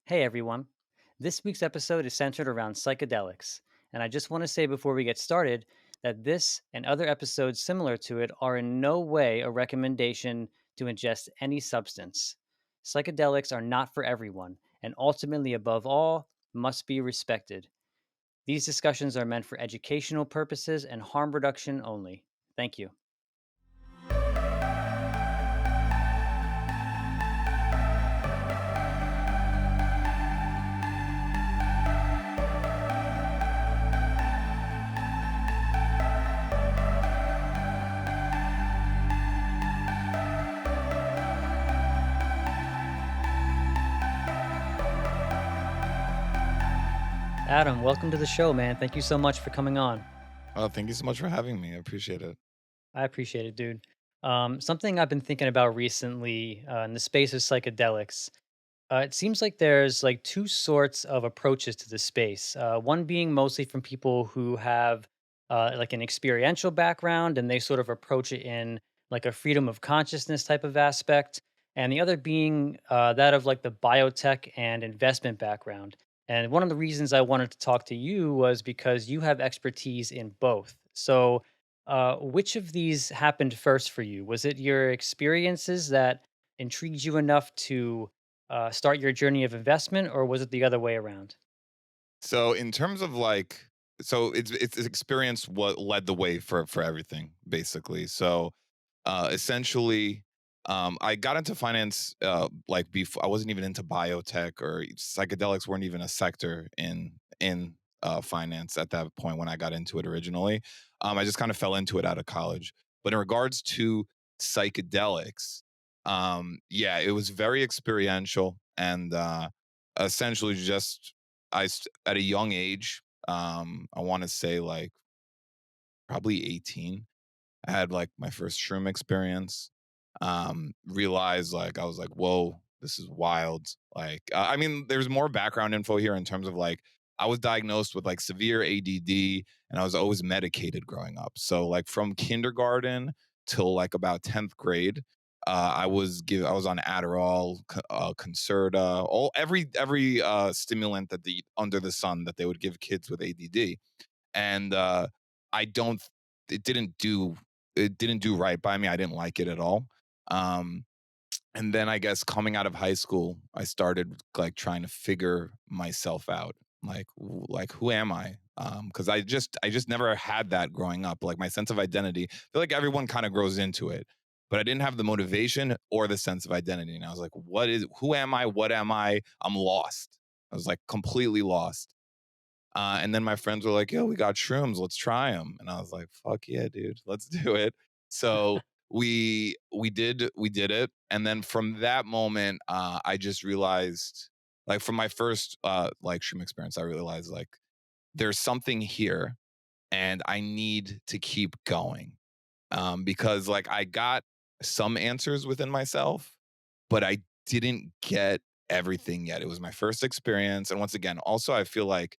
Hey everyone. This week's episode is centered around psychedelics. And I just want to say before we get started that this and other episodes similar to it are in no way a recommendation to ingest any substance. Psychedelics are not for everyone, and ultimately, above all, must be respected. These discussions are meant for educational purposes and harm reduction only. Thank you. Adam, welcome to the show, man. Thank you so much for coming on. Oh, thank you so much for having me. I appreciate it. I appreciate it, dude. Something I've been thinking about recently in the space of psychedelics. It seems like there's like two sorts of approaches to the space. One being mostly from people who have like an experiential background and they sort of approach it in like a freedom of consciousness type of aspect. And the other being that of like the biotech and investment background. And one of the reasons I wanted to talk to you was because you have expertise in both. So, which of these happened first for you? Was it your experiences that intrigued you enough to start your journey of investment, or was it the other way around? So, in terms of like, so it's experience what led the way for everything, basically. So, essentially, I got into finance like before. I wasn't even into biotech or psychedelics weren't even a sector in finance at that point when I got into it originally. I just kind of fell into it out of college. But in regards to psychedelics, yeah, it was very experiential and essentially just at a young age, I want to say like probably 18, I had like my first shroom experience. Realized like I was like, whoa, this is wild. Like, I mean, there's more background info here in terms of like I was diagnosed with like severe ADD, and I was always medicated growing up. So like from kindergarten till like about 10th grade, I was on Adderall, Concerta, all every stimulant that the under the sun that they would give kids with ADD, and I don't it didn't do it didn't do right by me. I didn't like it at all. Um, and then I guess coming out of high school, I started like trying to figure myself out. Like who am I? Because I just never had that growing up. Like my sense of identity, I feel like everyone kind of grows into it, but I didn't have the motivation or the sense of identity. And I was like, who am I? What am I? I'm lost. I was like completely lost. And then my friends were like, "Yo, we got shrooms. Let's try them." And I was like, "Fuck yeah, dude. Let's do it." So we did it, and then from that moment, I just realized, like, from my first like shroom experience, I realized like there's something here, and I need to keep going, because like I got some answers within myself, but I didn't get everything yet. It was my first experience, and once again, also I feel like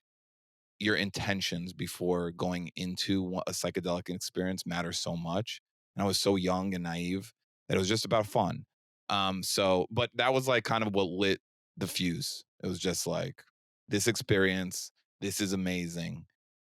your intentions before going into a psychedelic experience matter so much. And I was so young and naive that it was just about fun. But that was like kind of what lit the fuse. It was just like this experience, this is amazing,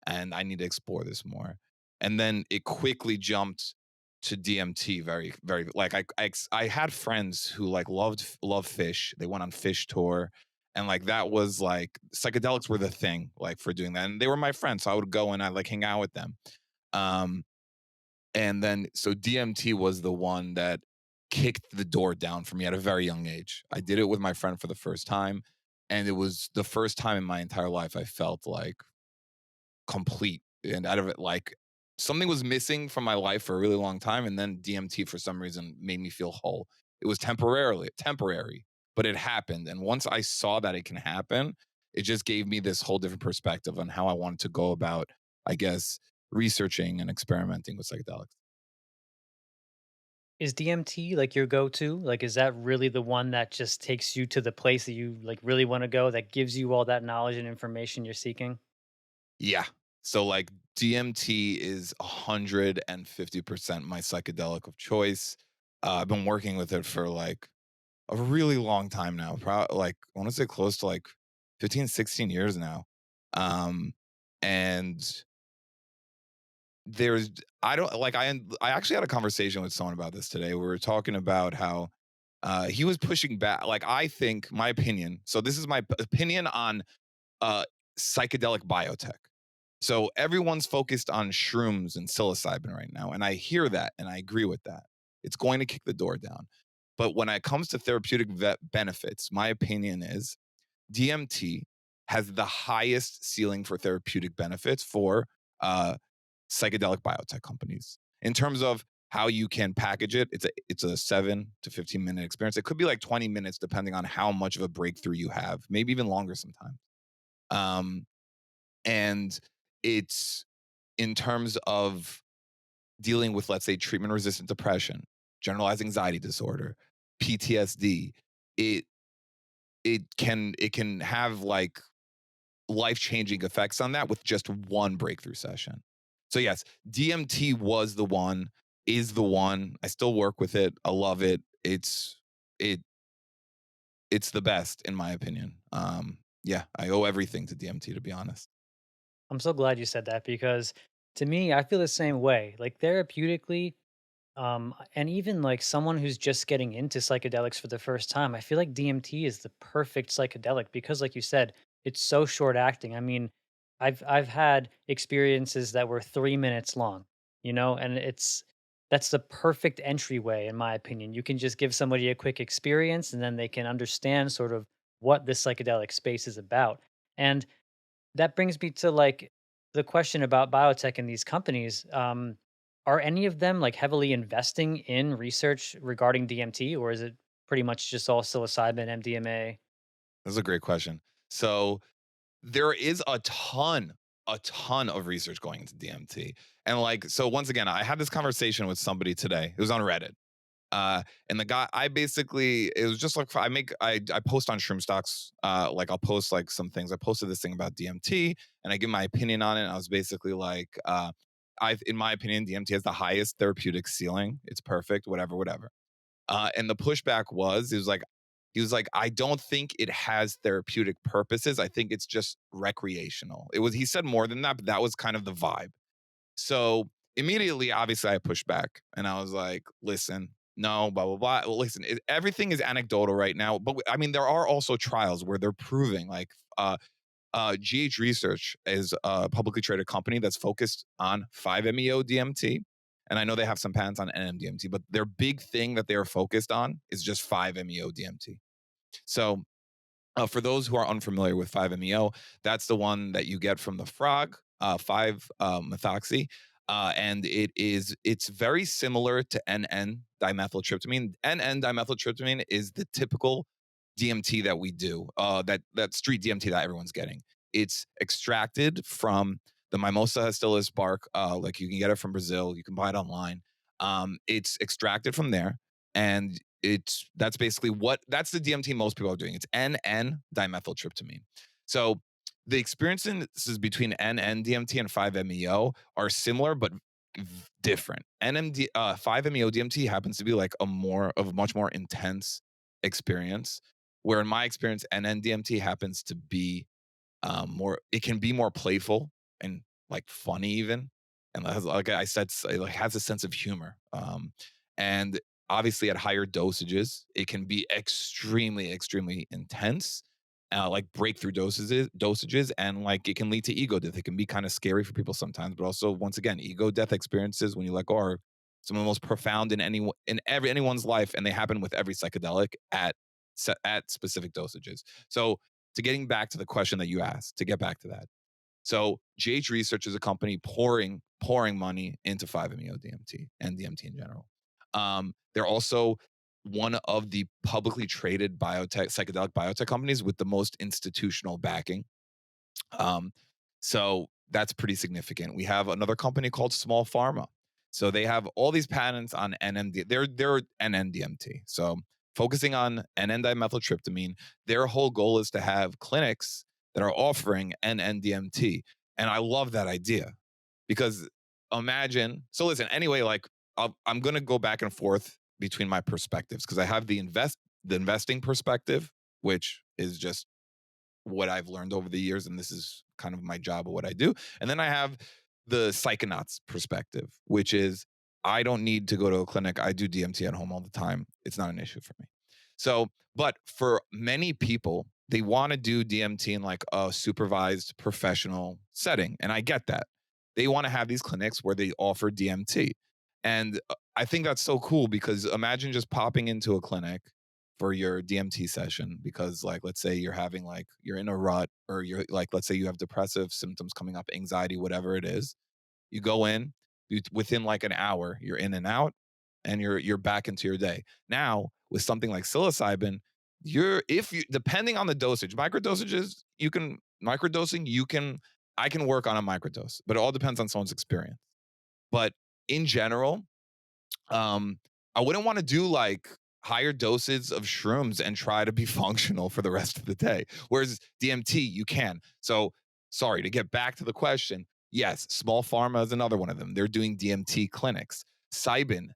and I need to explore this more. And then it quickly jumped to DMT. Very, very like I had friends who like loved fish. They went on fish tour, and like that was like psychedelics were the thing like for doing that, and they were my friends, so I would go and I like hang out with them. um and then so DMT was the one that kicked the door down for me at a very young age. I did it with my friend for the first time, and it was the first time in my entire life I felt like complete, and out of it like something was missing from my life for a really long time, and then DMT for some reason made me feel whole. It was temporary, but it happened, and once I saw that it can happen, it just gave me this whole different perspective on how I wanted to go about, I guess, researching and experimenting with psychedelics. Is DMT like your go-to? Like, is that really the one that just takes you to the place that you like really want to go, that gives you all that knowledge and information you're seeking? Yeah. So like DMT is 150% my psychedelic of choice. I've been working with it for like a really long time now. Like I want to say close to like 15, 16 years now. Um, and there's I don't like I actually had a conversation with someone about this today. We were talking about how he was pushing back. Like I think my opinion. So this is my opinion on uh psychedelic biotech. So everyone's focused on shrooms and psilocybin right now, and I hear that and I agree with that. It's going to kick the door down. But when it comes to therapeutic benefits, my opinion is DMT has the highest ceiling for therapeutic benefits for uh, psychedelic biotech companies in terms of how you can package it. It's a 7 to 15 minute experience. It could be like 20 minutes depending on how much of a breakthrough you have, maybe even longer sometimes. Um, and it's in terms of dealing with, let's say, treatment resistant depression, generalized anxiety disorder, PTSD. It it can have like life changing effects on that with just one breakthrough session. So yes, DMT was the one, is the one. I still work with it. I love it. It it's the best in my opinion. Yeah, I owe everything to DMT to be honest. I'm so glad you said that because to me, I feel the same way. Like therapeutically, and even like someone who's just getting into psychedelics for the first time, I feel like DMT is the perfect psychedelic because, like you said, it's so short acting. I mean, I've had experiences that were 3 minutes long, and that's the perfect entryway, in my opinion. You can just give somebody a quick experience, and then they can understand sort of what this psychedelic space is about. And that brings me to like the question about biotech and these companies. Are any of them like heavily investing in research regarding DMT, or is it pretty much just all psilocybin, MDMA? That's a great question. So there is a ton of research going into DMT. And like, so once again, I had this conversation with somebody today. It was on Reddit. And the guy, I basically, it was just like I post on Shroom Stocks. Like I'll post like some things. I posted this thing about DMT, and I give my opinion on it. And I was basically like, in my opinion, DMT has the highest therapeutic ceiling. It's perfect, whatever, whatever. And the pushback was, he was like, I don't think it has therapeutic purposes. I think it's just recreational. He said more than that, but that was kind of the vibe. So immediately, obviously, I pushed back and I was like, listen, no, blah, blah, blah. Well, listen, everything is anecdotal right now. But I mean, there are also trials where they're proving like, GH Research is a publicly traded company that's focused on 5-MeO DMT. And I know they have some patents on NMDMT, but their big thing that they are focused on is just 5-MeO DMT. So for those who are unfamiliar with 5-MeO, that's the one that you get from the frog, 5 methoxy. And it's very similar to NN dimethyltryptamine. NN dimethyltryptamine is the typical DMT that we do, that street DMT that everyone's getting. It's extracted from the Mimosa hostilis bark. Like you can get it from Brazil, you can buy it online. It's extracted from there, and that's the DMT most people are doing. It's NN dimethyltryptamine. So the experiences between NN DMT and 5-MeO are similar but different. 5-MeO DMT happens to be like a much more intense experience, where in my experience, NN DMT happens to be more. It can be more playful and like funny even, and like I said, it like has a sense of humor. And obviously at higher dosages, it can be extremely, extremely intense, like breakthrough dosages, and like it can lead to ego death. It can be kind of scary for people sometimes, but also once again, ego death experiences when you let go are some of the most profound anyone's life, and they happen with every psychedelic at specific dosages. So to getting back to the question that you asked, to get back to that. So GH Research is a company pouring money into 5-MeO DMT and DMT in general. They're also one of the publicly traded psychedelic biotech companies with the most institutional backing. Um, so that's pretty significant. We have another company called Small Pharma. So they have all these patents on NMD. They're NNDMT. So focusing on NN-dimethyltryptamine, their whole goal is to have clinics that are offering NNDMT. And I love that idea because imagine. So listen, anyway, like I'm going to go back and forth between my perspectives because I have the investing perspective, which is just what I've learned over the years, and this is kind of my job of what I do. And then I have the psychonauts perspective, which is I don't need to go to a clinic. I do DMT at home all the time. It's not an issue for me. So, but for many people, they want to do DMT in like a supervised professional setting. And I get that. They want to have these clinics where they offer DMT. And I think that's so cool because imagine just popping into a clinic for your DMT session because like let's say you're having like you're in a rut or you're like let's say you have depressive symptoms coming up, anxiety, whatever it is. You go in, within like an hour, you're in and out and you're back into your day. Now, with something like psilocybin, you're if you depending on the dosage, microdosages, you can microdosing, you can I can work on a microdose, but it all depends on someone's experience. But in general, I wouldn't want to do like higher doses of shrooms and try to be functional for the rest of the day. Whereas DMT, you can. So, sorry, to get back to the question, yes, small pharma is another one of them. They're doing DMT clinics. Cybin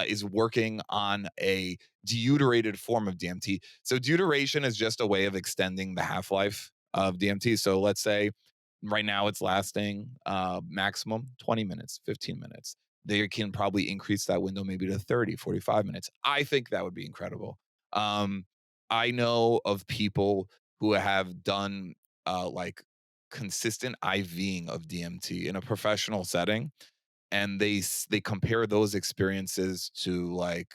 is working on a deuterated form of DMT. So, deuteration is just a way of extending the half life of DMT. So, let's say right now it's lasting maximum 20 minutes, 15 minutes. They can probably increase that window maybe to 30, 45 minutes. I think that would be incredible. Um, I know of people who have done like consistent IVing of DMT in a professional setting, and they compare those experiences to like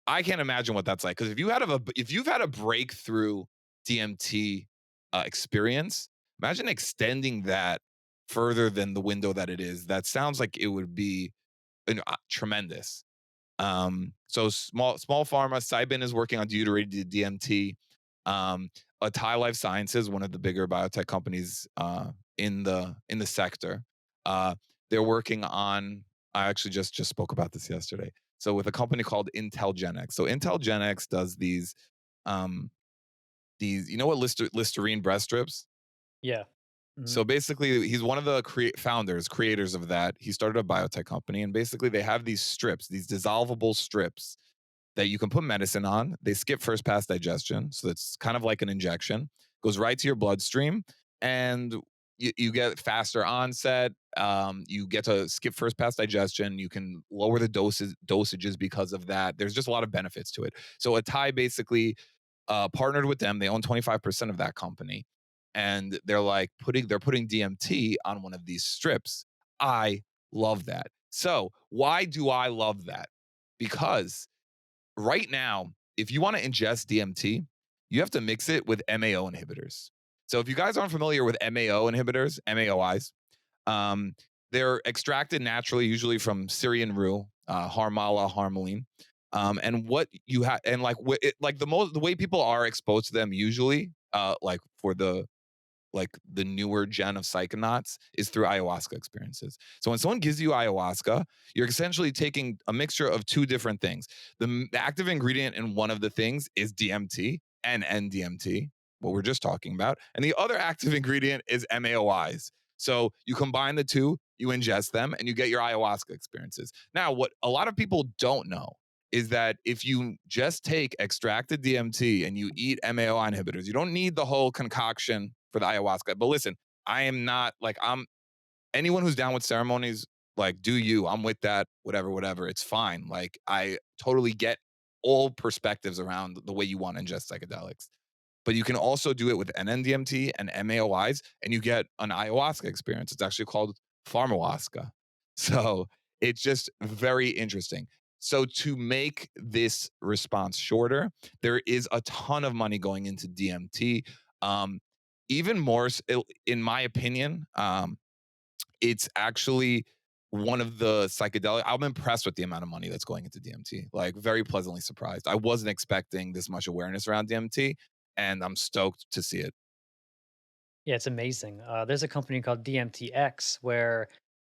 I can't imagine what that's like because if you've had a breakthrough DMT experience, imagine extending that further than the window that it is. That sounds like it would be tremendous. So small pharma, Cybin is working on deuterated DMT. Atai Life Sciences, one of the bigger biotech companies in the sector, they're working on. I actually just spoke about this yesterday. So with a company called Intelgenx. So Intelgenx does these you know what Listerine breast strips. Yeah. So Mhm. basically, he's one of the creators of that. He started a biotech company, and basically, they have these strips, these dissolvable strips that you can put medicine on. They skip first pass digestion, so it's kind of like an injection. Goes right to your bloodstream, and you get faster onset. You get to skip first pass digestion. You can lower the dosages because of that. There's just a lot of benefits to it. So Atai basically partnered with them. They own 25% of that company. And they're like they're putting DMT on one of these strips. I love that. So why do I love that? Because right now, if you want to ingest DMT, you have to mix it with MAO inhibitors. So if you guys aren't familiar with MAO inhibitors, MAOIs, um, they're extracted naturally, usually from Syrian rue, Harmala, harmaline. And what you have, and like, like the way people are exposed to them usually, like for the newer gen of psychonauts is through ayahuasca experiences. So when someone gives you ayahuasca, you're essentially taking a mixture of two different things. The active ingredient in one of the things is DMT and NDMT, what we're just talking about, and the other active ingredient is MAOIs. So you combine the two, you ingest them, and you get your ayahuasca experiences. Now, what a lot of people don't know is that if you just take extracted DMT and you eat MAO inhibitors, you don't need the whole concoction for the ayahuasca. But listen, I am not like I'm anyone who's down with ceremonies, like do you. I'm with that, whatever, whatever. It's fine. Like I totally get all perspectives around the way you want to ingest psychedelics. But you can also do it with NNDMT and MAOIs, and you get an ayahuasca experience. It's actually called pharmahuasca. So it's just very interesting. So to make this response shorter, there is a ton of money going into DMT. Um, even more, in my opinion, it's actually one of the psychedelic. I'm impressed with the amount of money that's going into DMT. Like very pleasantly surprised. I wasn't expecting this much awareness around DMT, and I'm stoked to see it. Yeah, it's amazing. There's a company called DMTX where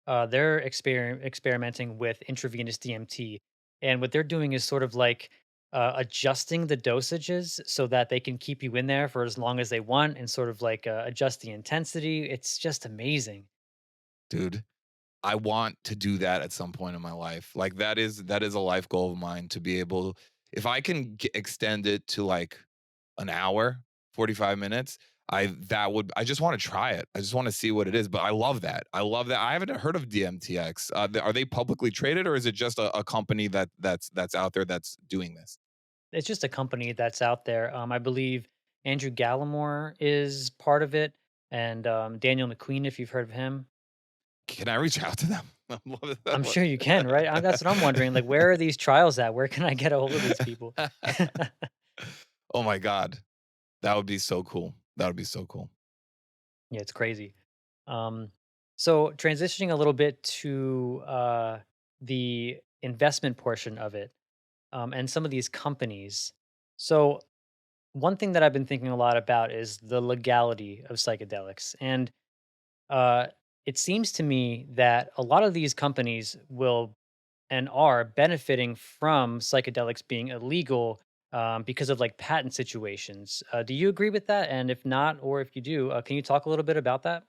they're experimenting with intravenous DMT. And what they're doing is sort of like adjusting the dosages so that they can keep you in there for as long as they want and sort of like adjust the intensity. It's just amazing. Dude, I want to do that at some point in my life. Like that is a life goal of mine to be able If I can extend it to like an hour, 45 minutes, I just want to try it. I just want to see what it is. But I love that. I love that. I haven't heard of DMTX. Are they publicly traded, or is it just a company that's out there that's doing this? It's just a company that's out there. I believe Andrew Gallimore is part of it, and Daniel McQueen, if you've heard of him. Can I reach out to them? I'm sure you can, right? That's what I'm wondering. Like, where are these trials at? Where can I get a hold of these people? Yeah, Oh my god, that would be so cool. That would be so cool. it's crazy. Um, so transitioning a little bit to the investment portion of it, and some of these companies. So one thing that I've been thinking a lot about is the legality of psychedelics, and uh, it seems to me that a lot of these companies will and are benefiting from psychedelics being illegal because of like patent situations. Do you agree with that? And if not, or if you do, can you talk a little bit about that?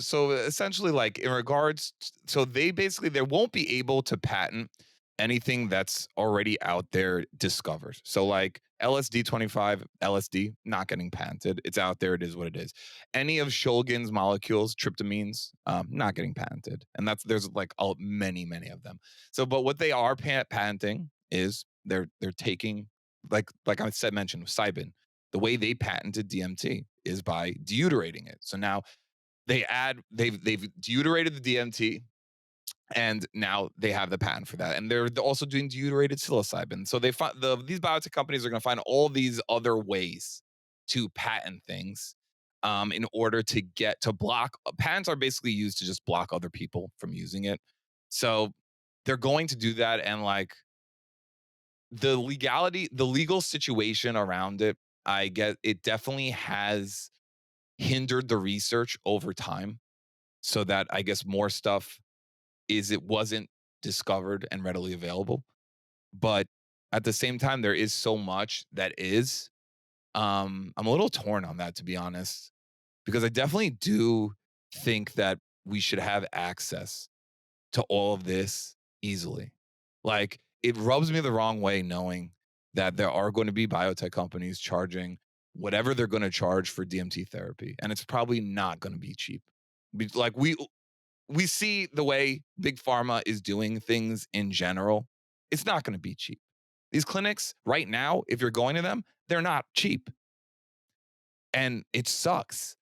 So essentially, like in regards, so they basically they won't be able to patent anything that's already out there discovered. So like LSD 25, LSD not getting patented. It's out there. It is what it is. Any of Shulgin's molecules, tryptamines, not getting patented, and that's there's like many of them. So, but what they are patenting is they're taking like I said mentioned with Cybin. The way they patented DMT is by deuterating it. So now they've deuterated the DMT, and now they have the patent for that, and they're also doing deuterated psilocybin. So they find these biotech companies are going to find all these other ways to patent things, in order to get to block. Patents are basically used to just block other people from using it. So they're going to do that, and like the legal situation around it, I get it definitely has hindered the research over time, so that I guess more stuff it wasn't discovered and readily available. But at the same time, there is so much that is. I'm a little torn on that, to be honest, because I definitely do think that we should have access to all of this easily. Like, it rubs me the wrong way knowing that there are going to be biotech companies charging whatever they're going to charge for DMT therapy, and it's probably not going to be cheap. Like we see the way big pharma is doing things in general. It's not going to be cheap. These clinics right now, if you're going to them, they're not cheap, and it sucks.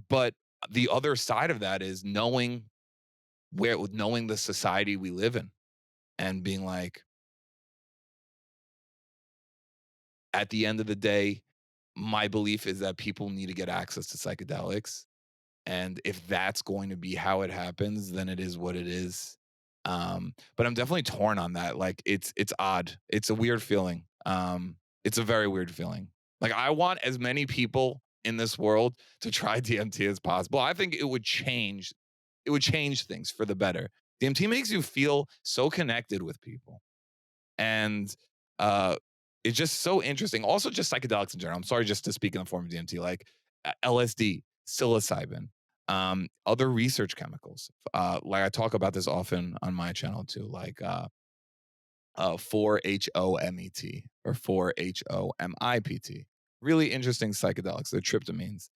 But the other side of that is knowing the society we live in, and being like, at the end of the day, my belief is that people need to get access to psychedelics. And if that's going to be how it happens, then it is what it is. But I'm definitely torn on that. Like it's odd. It's a weird feeling. It's a very weird feeling. Like I want as many people in this world to try DMT as possible. I think it would change things for the better. DMT makes you feel so connected with people. And uh it's just so interesting. Also, just psychedelics in general. I'm sorry, just to speak in the form of DMT, like LSD, psilocybin, other research chemicals. Like I talk about this often on my channel too, like 4-HOMET or 4-HOMIPT. Really interesting psychedelics. They're tryptamines.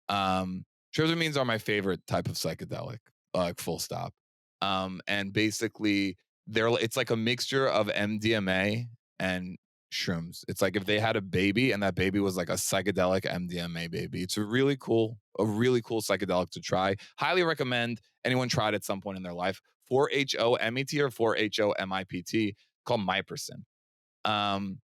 Um, Tryptamines are my favorite type of psychedelic, like full stop. And basically, it's like a mixture of MDMA and shrooms. It's like if they had a baby and that baby was like a psychedelic MDMA baby. It's a really cool psychedelic to try. Highly recommend anyone try it at some point in their life. 4-HOMET or 4-HOMIPT, called Myperson. Um,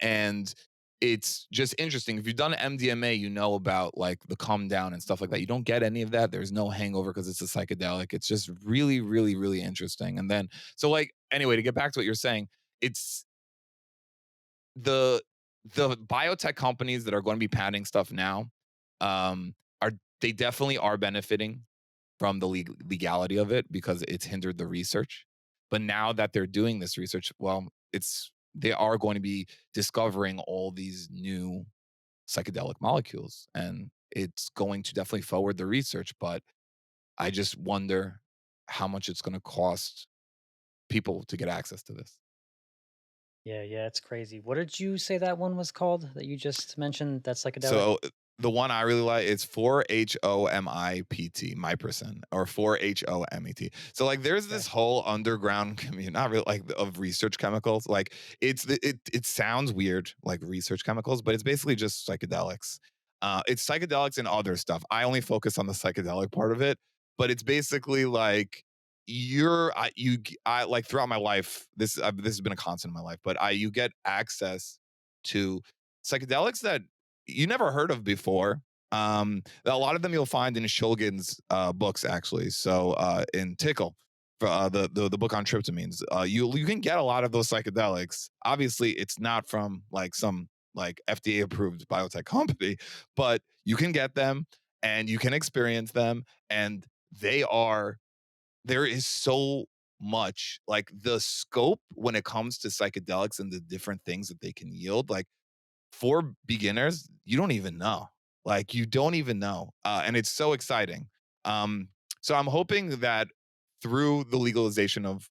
and it's just interesting. If you've done MDMA, you know about like the calm down and stuff like that. You don't get any of that. There's no hangover because it's a psychedelic. It's just really interesting. And then, so like, anyway, to get back to what you're saying, it's the the biotech companies that are going to be patenting stuff now, are they definitely are benefiting from the legality of it because it's hindered the research. But now that they're doing this research, well, they are going to be discovering all these new psychedelic molecules, and it's going to definitely forward the research. But I just wonder how much it's going to cost people to get access to this. Yeah, yeah, it's crazy. What did you say that one was called that you just mentioned? That psychedelic? So the one I really like is 4HOMIPT, MyPercent, or 4HOMET. So like there's Okay. this whole underground community, not really like of research chemicals. Like it sounds weird, like research chemicals, but it's basically just psychedelics. It's psychedelics and other stuff. I only focus on the psychedelic part of it, but it's basically like I like throughout my life, this has been a constant in my life, but I you get access to psychedelics that you never heard of before. A lot of them you'll find in Shulgin's books, actually. So in Tickle, for the book on tryptamines, you can get a lot of those psychedelics. Obviously, it's not from like some like FDA approved biotech company, but you can get them and you can experience them, and they are there is so much like the scope when it comes to psychedelics and the different things that they can yield. Like for beginners, you don't even know. Like you don't even know, and it's so exciting. Um, so I'm hoping that through the legalization of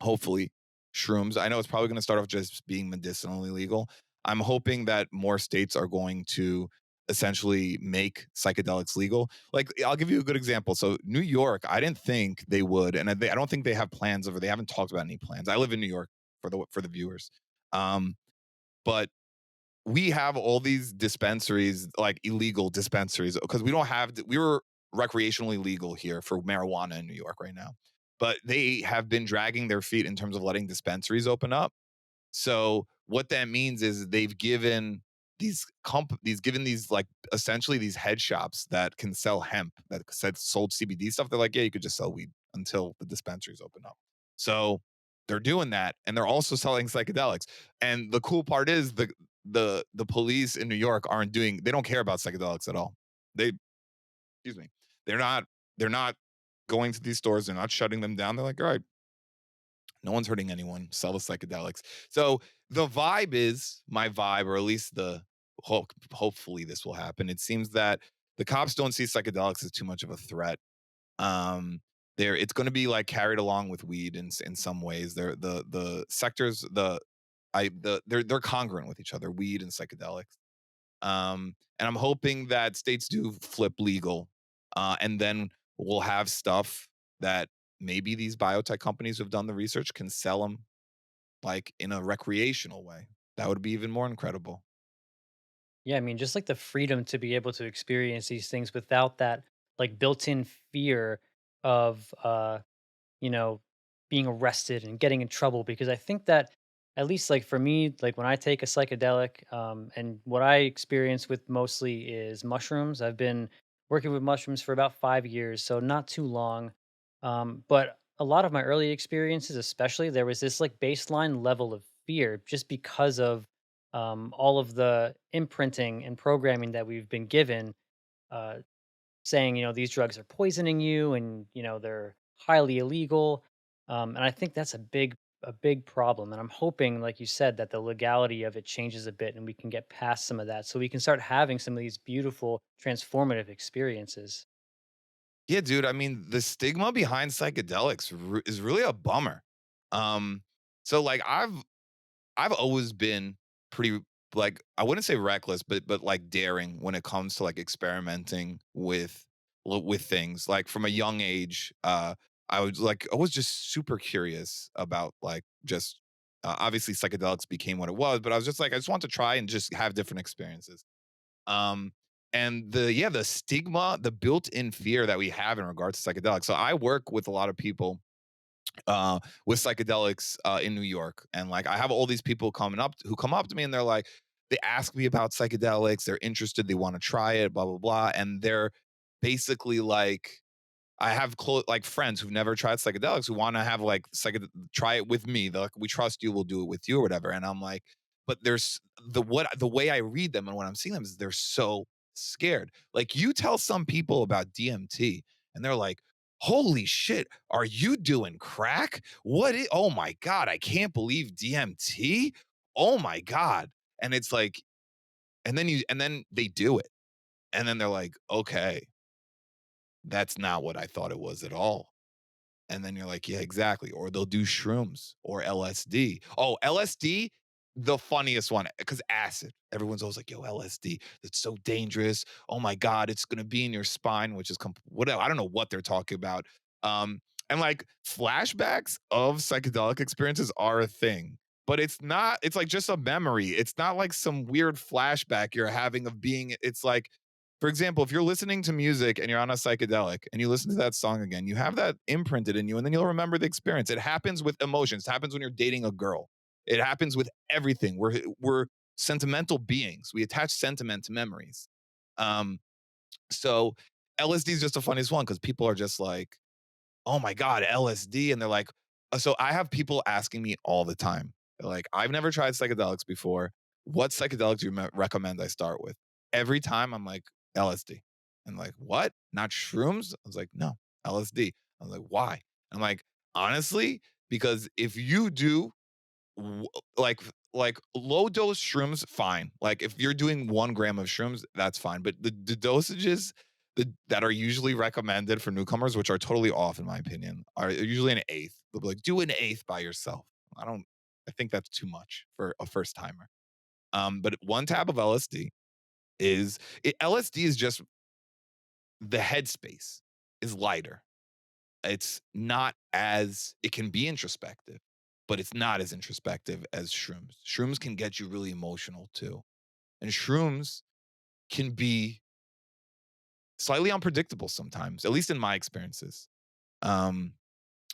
hopefully shrooms, I know it's probably going to start off just being medicinally legal. I'm hoping that more states are going to essentially make psychedelics legal. Like I'll give you a good example. So New York, I didn't think they would, and I don't think they have plans over. They haven't talked about any plans. I live in New York for the viewers, um, but we have all these dispensaries, like illegal dispensaries, because we were recreationally legal here for marijuana in New York right now. But they have been dragging their feet in terms of letting dispensaries open up. So what that means is they've given these like essentially these head shops that can sell hemp that said sold CBD stuff. They're like, yeah, you could just sell weed until the dispensaries open up. So they're doing that, and they're also selling psychedelics. And the cool part is the police in New York aren't doing they don't care about psychedelics at all. They excuse me. They're not they're not going to these stores, they're not shutting them down. They're like, all right, no one's hurting anyone. Sell the psychedelics. So the vibe is my vibe, or at least hopefully this will happen. It seems that the cops don't see psychedelics as too much of a threat. Um, it's going to be like carried along with weed in some ways. The sectors they're congruent with each other, weed and psychedelics. And I'm hoping that states do flip legal, and then we'll have stuff that maybe these biotech companies who've done the research can sell them like in a recreational way. That would be even more incredible. Yeah, I mean, just like the freedom to be able to experience these things without that like built-in fear of you know, being arrested and getting in trouble, because I think that at least like for me, like when I take a psychedelic, and what I experience with mostly is mushrooms. I've been working with mushrooms for about 5 years, so not too long. But a lot of my early experiences, especially, there was this like baseline level of fear just because of all of the imprinting and programming that we've been given. Saying, these drugs are poisoning you and, they're highly illegal. And I think that's a big problem. And I'm hoping, like you said, that the legality of it changes a bit and we can get past some of that so we can start having some of these beautiful transformative experiences. Yeah, dude. I mean, the stigma behind psychedelics is really a bummer. Um, so like I've always been pretty like I wouldn't say reckless, but like daring when it comes to like experimenting with things. Like from a young age, I was just super curious about like just obviously psychedelics became what it was, but I was just like I just want to try and just have different experiences. Um, and the stigma, the built-in fear that we have in regards to psychedelics. So I work with a lot of people with psychedelics in New York. And like I have all these people who come up to me and they're like, they ask me about psychedelics, they're interested, they want to try it, blah, blah, blah. And they're basically like, I have like friends who've never tried psychedelics who want to have like try it with me. They're like, we trust you, we'll do it with you or whatever. And I'm like, but there's the way I read them and what I'm seeing them is they're so scared. Like you tell some people about DMT and they're like, holy shit, are you doing crack? Oh my God, I can't believe DMT. Oh my God. And it's like, and then they do it. And then they're like, okay, that's not what I thought it was at all. And then you're like, yeah, exactly. Or they'll do shrooms or LSD. Oh, LSD, the funniest one, because acid. Everyone's always like, yo, LSD, it's so dangerous. Oh my God, it's gonna be in your spine, which is whatever. I don't know what they're talking about. And like flashbacks of psychedelic experiences are a thing, but it's not, it's like just a memory. It's not like some weird flashback you're having of being, it's like, for example, if you're listening to music and you're on a psychedelic and you listen to that song again, you have that imprinted in you and then you'll remember the experience. It happens with emotions. It happens when you're dating a girl. It happens with everything. We're sentimental beings. We attach sentiment to memories. Um, so LSD is just the funniest one because people are just like, oh my God, LSD. And they're like, so I have people asking me all the time. They're like, I've never tried psychedelics before. What psychedelic do you recommend I start with? Every time I'm like, LSD. And like, what? Not shrooms? I was like, no, LSD. I was like, why? I'm like, honestly, because if you do w- like low dose shrooms, fine. Like if you're doing 1 gram of shrooms, that's fine. But the dosages that are usually recommended for newcomers, which are totally off in my opinion, are usually an eighth. They'll be like, do an eighth by yourself. I don't. I think that's too much for a first timer. But 1 tab of LSD is just the headspace is lighter. It's not as it can be introspective, but it's not as introspective as shrooms. Shrooms can get you really emotional too. And shrooms can be slightly unpredictable sometimes, at least in my experiences. Um,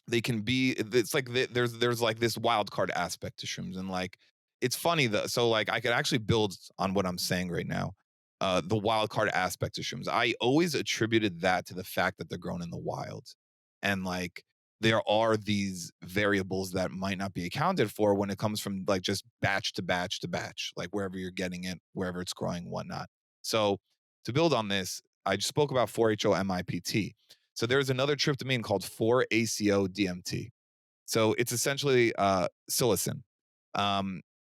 they can be it's like there's like this wild card aspect to shrooms and like it's funny though. So like I could actually build on what I'm saying right now. The wild card aspect to shrooms. I always attributed that to the fact that they're grown in the wild. And like there are these variables that might not be accounted for when it comes from like just batch to batch to batch, like wherever you're getting it, wherever it's growing, whatnot. So to build on this, I just spoke about 4-HO-MIPT. So there's another tryptamine called 4-ACO-DMT. So it's essentially psilocin.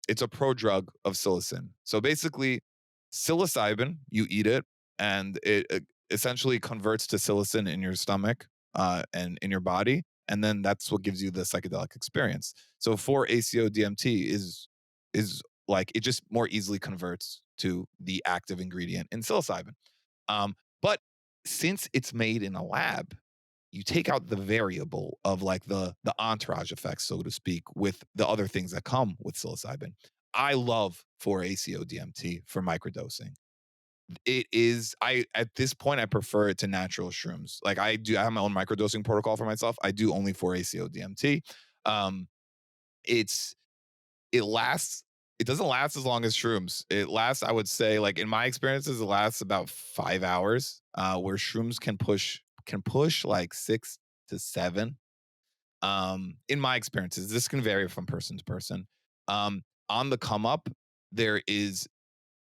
It's a prodrug of psilocin. So basically, psilocybin, you eat it, and it essentially converts to psilocin in your stomach and in your body, and then that's what gives you the psychedelic experience. So 4-ACO-DMT is like it just more easily converts to the active ingredient in psilocybin. But since it's made in a lab, you take out the variable of like the entourage effects, so to speak, with the other things that come with psilocybin. I love 4-ACO DMT for microdosing. It is I at this point I prefer it to natural shrooms. Like I have my own microdosing protocol for myself. I do only 4-ACO DMT. Um, it's it lasts it doesn't last as long as shrooms. It lasts, I would say, like in my experiences, it lasts about 5 hours, where shrooms can push like 6 to 7. In my experiences, this can vary from person to person. On the come up, there is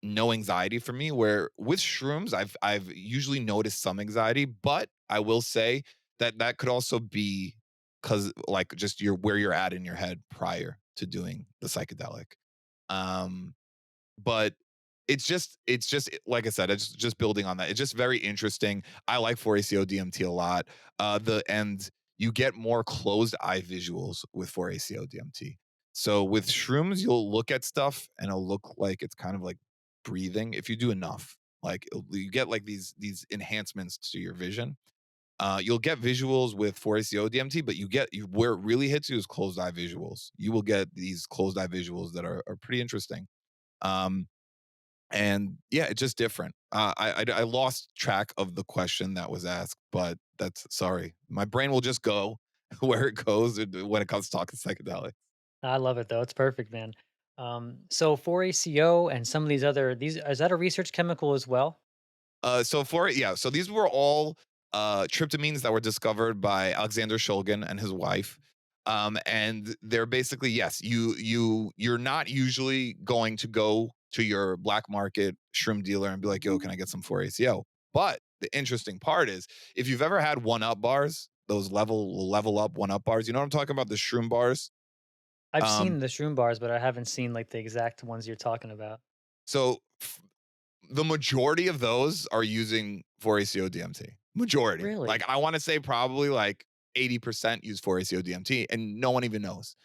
no anxiety for me. Where with shrooms, I've usually noticed some anxiety, but I will say that that could also be because like just your where you're at in your head prior to doing the psychedelic. Um, but it's just like I said, it's just building on that. It's just very interesting. I like 4-ACO DMT a lot. The and you get more closed eye visuals with 4-ACO DMT. So with shrooms, you'll look at stuff and it'll look like it's kind of like breathing if you do enough. Like you get like these enhancements to your vision. You'll get visuals with 4-ACO DMT, but where it really hits you is closed eye visuals. You will get these closed eye visuals that are pretty interesting. Um, and yeah, it's just different. I lost track of the question that was asked, but that's sorry. My brain will just go where it goes when it comes to talking psychedelics. I love it though. It's perfect, man. So 4-ACO and some of these other these is that a research chemical as well? So these were all tryptamines that were discovered by Alexander Shulgin and his wife. And they're basically, yes, you're not usually going to go to your black market shroom dealer and be like, yo, can I get some 4-ACO? But the interesting part is if you've ever had 1-up bars, those level up 1-up bars, you know what I'm talking about? The shroom bars. I've Um, seen the shroom bars, but I haven't seen like the exact ones you're talking about. so the majority of those are using 4-ACO DMT. Majority. Really? Like I want to say probably like 80% use 4-ACO-DMT, and no one even knows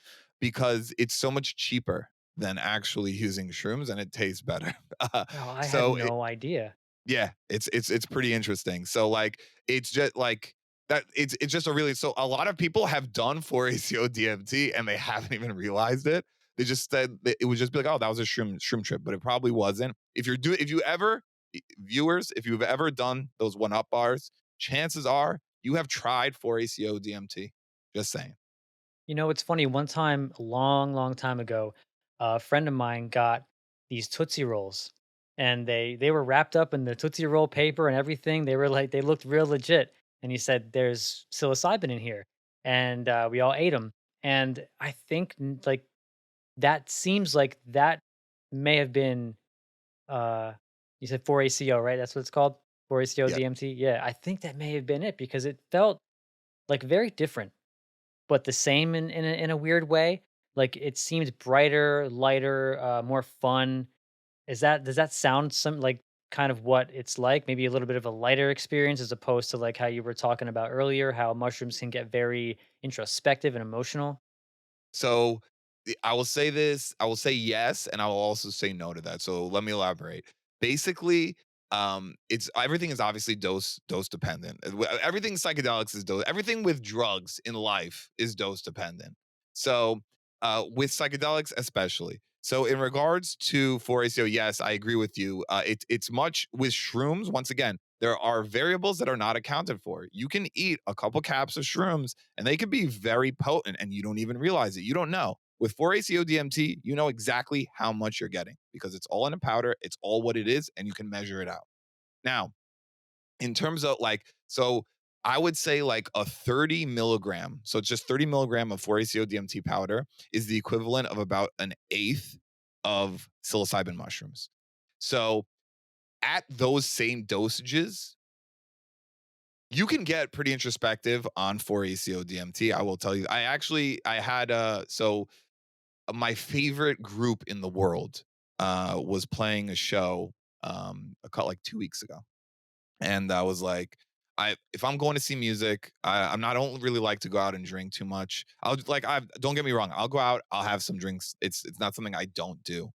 because it's so much cheaper than actually using shrooms, and it tastes better. Oh, I had So no idea. yeah, it's pretty interesting. So, like, it's just like that it's just a really so a lot of people have done 4-ACO DMT and they haven't even realized it. They just said that it would just be like, "Oh, that was a shroom trip," but it probably wasn't. If you ever viewers, if you've ever done those one-up bars, chances are you have tried 4-ACO DMT. Just saying. You know, it's funny. One time, a long, long time ago, a friend of mine got these Tootsie Rolls, and they were wrapped up in the Tootsie Roll paper and everything. They were like they looked real legit. And he said, "There's psilocybin in here," and we all ate them. And I think like that seems like that may have been you said 4-ACO, right? That's what it's called, 4-ACO Yeah. DMT. Yeah, I think that may have been it because it felt like very different but the same in a weird way. Like, it seemed brighter, lighter, more fun. Is that does that sound some like, kind of what it's like? Maybe a little bit of a lighter experience as opposed to, like, how you were talking about earlier, how mushrooms can get very introspective and emotional? So I will say this, I will say yes, and I will also say no to that. So let me elaborate. Basically, it's everything is obviously dose dependent. Everything psychedelics is dose. Everything with drugs in life is dose dependent. So with psychedelics especially. So in regards to 4-ACO, yes, I agree with you. It's much with shrooms. Once again, there are variables that are not accounted for. You can eat a couple caps of shrooms and they could be very potent and you don't even realize it. You don't know. With 4-ACO DMT, you know exactly how much you're getting because it's all in a powder, it's all what it is, and you can measure it out. Now, in terms of like, so I would say like a 30 milligram, so it's just 30 milligram of 4-ACO DMT powder is the equivalent of about an eighth of psilocybin mushrooms. So at those same dosages, you can get pretty introspective on 4-ACO DMT. I will tell you. I had my favorite group in the world was playing a show like 2 weeks ago. And I was like, if I'm going to see music, I'm not I don't really like to go out and drink too much. I don't get me wrong, I'll go out, I'll have some drinks. It's not something I don't do.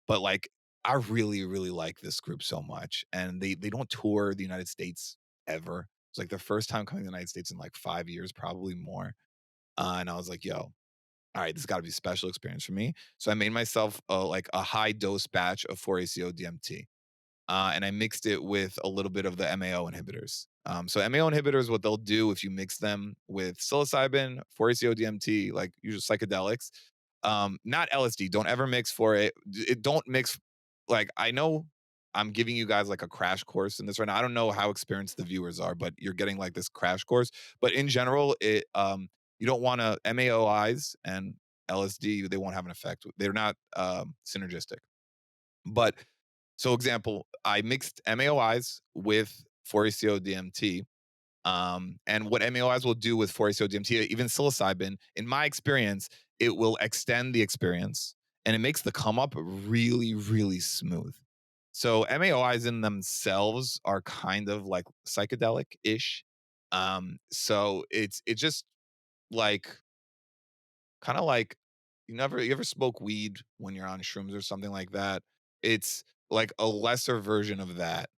But like I really, really like this group so much. And they don't tour the United States ever. It's like their first time coming to the United States in like 5 years, probably more. And I was like, yo, all right, this got to be a special experience for me. So I made myself like a high dose batch of 4-ACO DMT and I mixed it with a little bit of the MAO inhibitors. So MAO inhibitors, what they'll do if you mix them with psilocybin, 4-ACO DMT, like usual psychedelics, not LSD. Don't ever mix for it. It don't mix. Like I know I'm giving you guys like a crash course in this right now. I don't know how experienced the viewers are, but you're getting like this crash course. But in general, it you don't want to MAOIs and LSD. They won't have an effect. They're not synergistic. But so example, I mixed MAOIs with 4-ACO DMT. And what MAOIs will do with 4-ACO DMT, even psilocybin, in my experience, it will extend the experience and it makes the come up really, really smooth. So MAOIs in themselves are kind of like psychedelic ish. So it's just like kind of like you ever smoke weed when you're on shrooms or something like that? It's like a lesser version of that,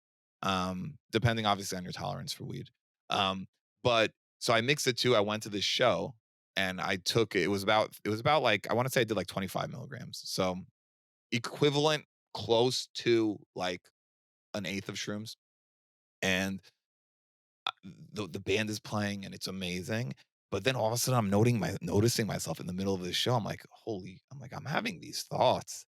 depending obviously on your tolerance for weed. But so I mixed the two. I went to this show and I took it. It was about like I want to say I did like 25 milligrams. So equivalent close to like an eighth of shrooms. And the band is playing and it's amazing. But then all of a sudden I'm noticing myself in the middle of this show. I'm like, I'm having these thoughts.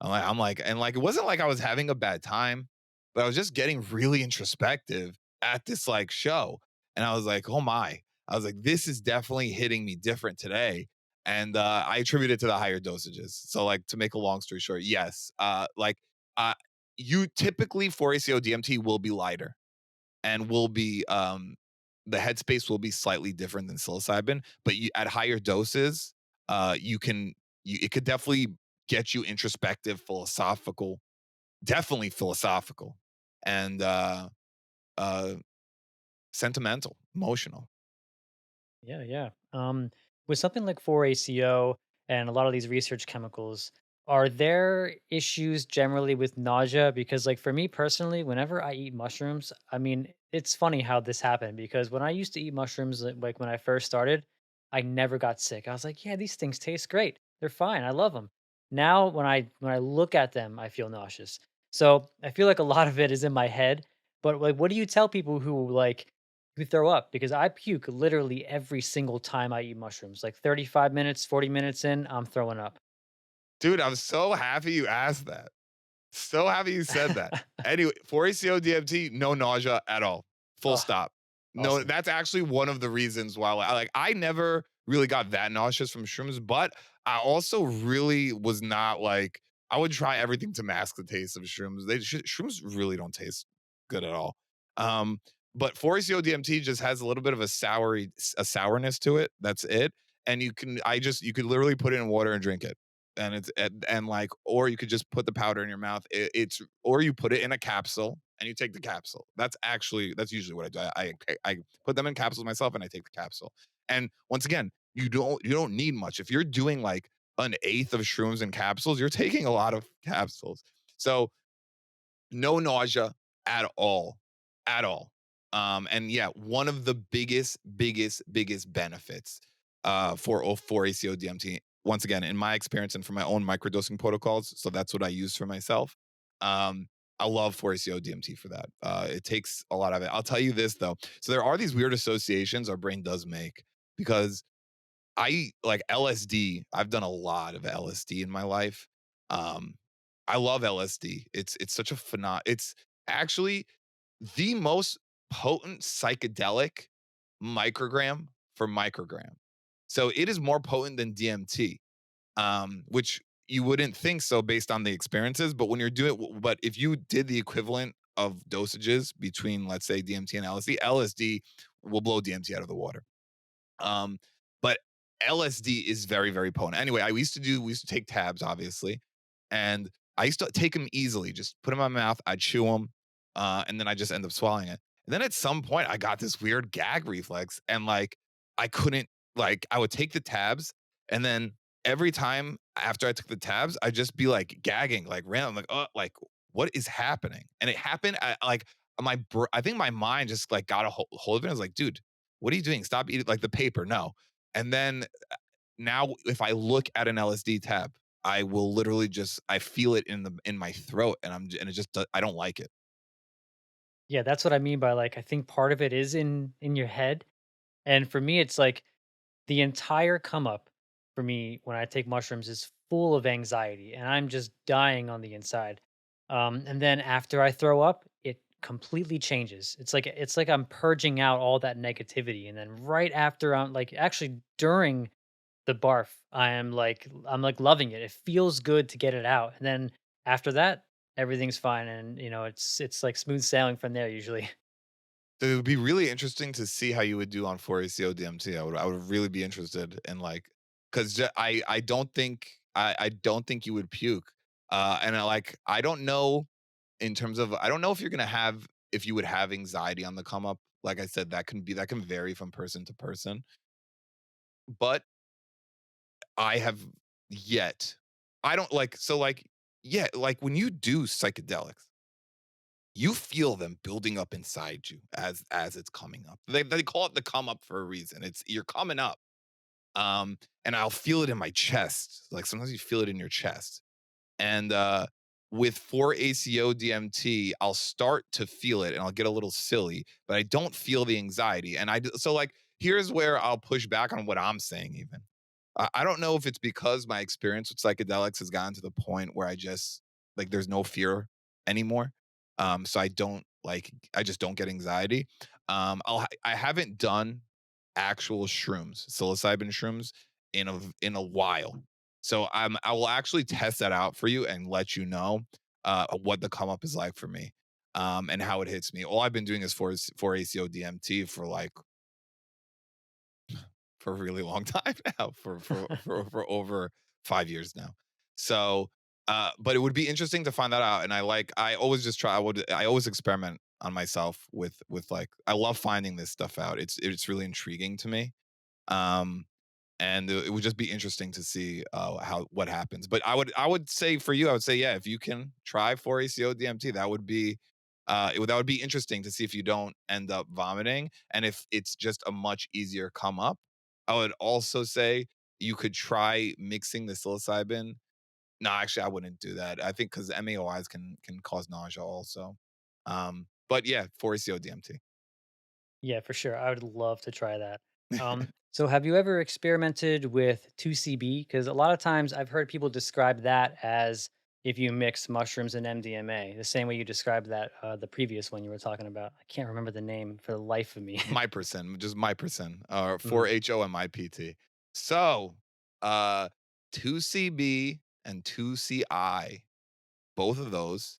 And like it wasn't like I was having a bad time, but I was just getting really introspective at this like show. And I was like, oh my. I was like, this is definitely hitting me different today. And I attribute it to the higher dosages. So like to make a long story short, yes. Uh you typically for ACO DMT will be lighter and will be the headspace will be slightly different than psilocybin, but at higher doses, you can it could definitely get you introspective, philosophical, definitely philosophical, and uh, sentimental, emotional. Yeah, yeah. With something like 4-ACO and a lot of these research chemicals, are there issues generally with nausea? Because, like, for me personally, whenever I eat mushrooms, I mean, it's funny how this happened because when I used to eat mushrooms, like when I first started, I never got sick. I was like, yeah, these things taste great. They're fine. I love them. Now, when I look at them, I feel nauseous. So I feel like a lot of it is in my head. But like, what do you tell people who throw up? Because I puke literally every single time I eat mushrooms. Like 35 minutes, 40 minutes in, I'm throwing up. Dude, I'm so happy you asked that. So happy you said that. Anyway, for ACO DMT, no nausea at all. Full Oh, stop. No, awesome. that's actually one of the reasons why I never really got that nauseous from shrooms, but I also really was not like I would try everything to mask the taste of shrooms. Shrooms really don't taste good at all. Um, but 4-ACO DMT just has a little bit of a sourness to it. That's it. And you could literally put it in water and drink it, and like, or you could just put the powder in your mouth. It's or you put it in a capsule and you take the capsule. That's usually what I do. I put them in capsules myself and I take the capsule. And once again, you don't need much. If you're doing like an eighth of shrooms in capsules, you're taking a lot of capsules. So no nausea at all, at all. And yeah, one of the biggest benefits for ACO DMT, once again, in my experience and for my own microdosing protocols, so that's what I use for myself. Um, I love 4-ACO DMT for that. It takes a lot of it. I'll tell you this though. So there are these weird associations our brain does make because I like LSD. I've done a lot of LSD in my life. Um, I love LSD. It's such a it's actually the most potent psychedelic microgram for microgram. So it is more potent than DMT, which you wouldn't think so based on the experiences. But when you're doing, but if you did the equivalent of dosages between, let's say, DMT and LSD will blow DMT out of the water. Um, but LSD is very potent. Anyway, we used to take tabs, obviously, and I used to take them easily, just put them in my mouth, I'd chew them, and then I just end up swallowing it. And then at some point, I got this weird gag reflex, and like I couldn't, like I would take the tabs, and then every time after I took the tabs, I'd just be like gagging, like random, like like what is happening? And it happened at like I think my mind just like got a hold of it. I was like, dude, what are you doing? Stop eating like the paper. No. And then now if I look at an LSD tab, I will literally just I feel it in my throat and and it just I don't like it. Yeah, that's what I mean by like I think part of it is in your head. And for me, it's like the entire come up for me when I take mushrooms is full of anxiety and I'm just dying on the inside. And then after I throw up, it completely changes. It's like I'm purging out all that negativity. And then right after I'm like actually during the barf, I'm like loving it. It feels good to get it out. And then after that, everything's fine. And it's like smooth sailing from there usually. So it would be really interesting to see how you would do on 4-ACO DMT. I would really be interested in like because I don't think you would puke. And I don't know in terms of I don't know if you're gonna have if you would have anxiety on the come up. Like I said, that can vary from person to person. But I have yet I don't like so like yeah, like when you do psychedelics, you feel them building up inside you as it's coming up. They call it the come up for a reason. It's you're coming up. And I'll feel it in my chest. Like sometimes you feel it in your chest. And with 4-ACO DMT, I'll start to feel it and I'll get a little silly, but I don't feel the anxiety. So like here's where I'll push back on what I'm saying even. I don't know if it's because my experience with psychedelics has gotten to the point where I just like there's no fear anymore. So I just don't get anxiety. I haven't done actual shrooms, psilocybin shrooms in a while. So I will actually test that out for you and let you know what the come up is like for me. And how it hits me. All I've been doing is for ACO DMT for a really long time now, for over 5 years now. So, but it would be interesting to find that out. And I always just try. I always experiment on myself with like I love finding this stuff out. It's really intriguing to me. Um, and it would just be interesting to see how what happens. But I would say for you, I would say yeah, if you can try 4-ACO DMT, that would be that would be interesting to see if you don't end up vomiting and if it's just a much easier come up. I would also say you could try mixing the psilocybin. No, actually, I wouldn't do that. I think because MAOIs can cause nausea also. But yeah, 4-ACO DMT. Yeah, for sure. I would love to try that. So have you ever experimented with 2CB? Because a lot of times I've heard people describe that as if you mix mushrooms and MDMA, the same way you described that the previous one you were talking about. I can't remember the name for the life of me. My percent, just my percent, or Mhm. 4-HOMIPT. So, uh, 2CB and 2CI, both of those.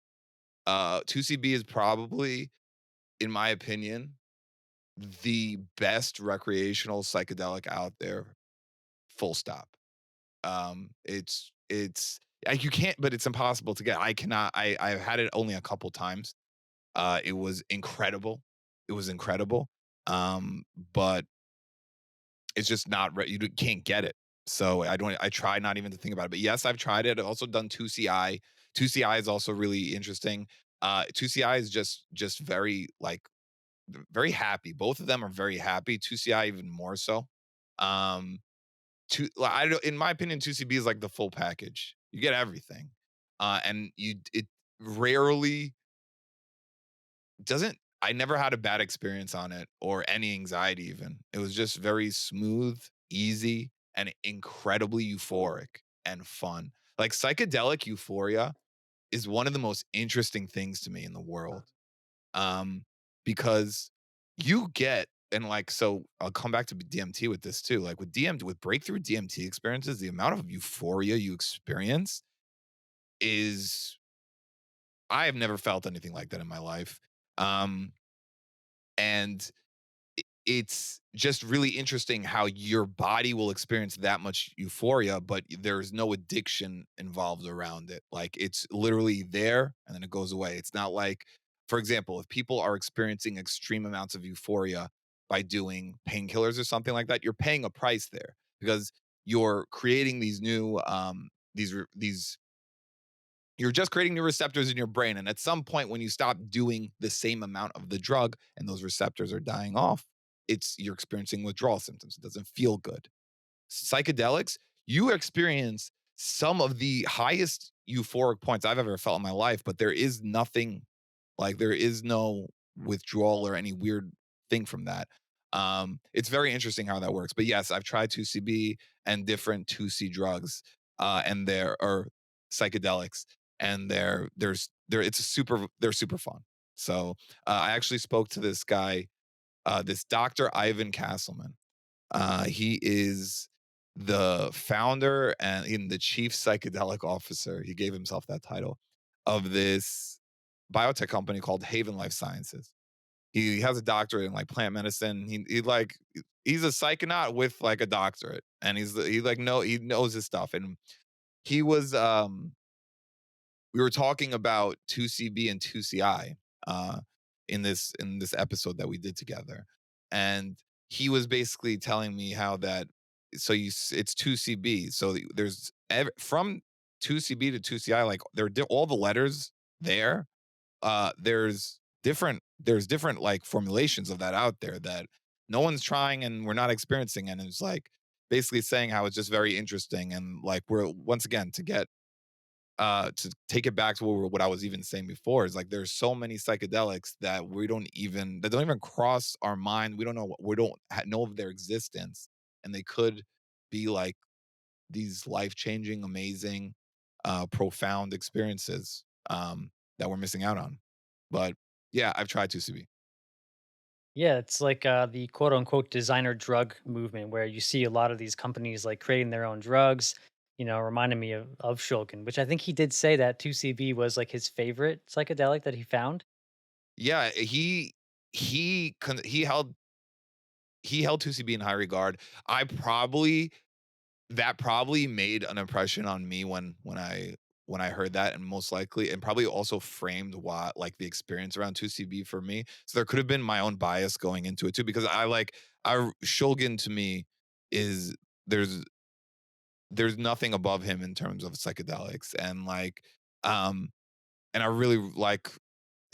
2CB is probably, in my opinion, the best recreational psychedelic out there. Full stop. It's like you can't, but it's impossible to get. I cannot. I've had it only a couple times. It was incredible. It was incredible. But it's just not can't get it. So I try not even to think about it. But yes, I've tried it. I've also done 2CI. 2CI is also really interesting. 2CI is just very like very happy. Both of them are very happy. 2CI even more so. Um two I don't in my opinion, 2CB is like the full package. You get everything. And you it rarely doesn't I never had a bad experience on it or any anxiety even. It was just very smooth, easy, and incredibly euphoric and fun. Like psychedelic euphoria is one of the most interesting things to me in the world. Um, because you get and like so I'll come back to DMT with this too. Like with with breakthrough DMT experiences, the amount of euphoria you experience is I have never felt anything like that in my life. Um, and it's just really interesting how your body will experience that much euphoria, but there's no addiction involved around it. Like it's literally there and then it goes away. It's not like, for example, if people are experiencing extreme amounts of euphoria by doing painkillers or something like that, you're paying a price there because you're creating these new these you're just creating new receptors in your brain. And at some point, when you stop doing the same amount of the drug and those receptors are dying off, it's you're experiencing withdrawal symptoms. It doesn't feel good. Psychedelics, you experience some of the highest euphoric points I've ever felt in my life, but there is nothing like there is no withdrawal or any weird thing from that. It's very interesting how that works. But yes, I've tried 2CB and different 2C drugs, and there are psychedelics, and they're super fun. So I actually spoke to this guy, this Dr. Ivan Castleman. He is the founder and in the chief psychedelic officer. He gave himself that title of this biotech company called Haven Life Sciences. He has a doctorate in like plant medicine. He's a psychonaut with like a doctorate, and he knows his stuff. And he was we were talking about 2CB and 2CI in this episode that we did together, and he was basically telling me how that it's 2CB. So from 2CB to 2CI, like all the letters there. There's different like formulations of that out there that no one's trying and we're not experiencing, and it's like basically saying how it's just very interesting and like we're once again to take it back to what I was even saying before is like there's so many psychedelics that that don't even cross our mind. We don't know know of their existence, and they could be like these life changing, amazing, profound experiences that we're missing out on. But yeah, I've tried 2CB. Yeah, it's like the quote unquote designer drug movement where you see a lot of these companies like creating their own drugs, reminding me of Shulgin, which I think he did say that 2CB was like his favorite psychedelic that he found. Yeah, he held 2CB in high regard. I probably That probably made an impression on me when I heard that, and most likely and probably also framed what like the experience around 2CB for me. So there could have been my own bias going into it too, because I Shulgin to me is there's there's nothing above him in terms of psychedelics, and um and I really like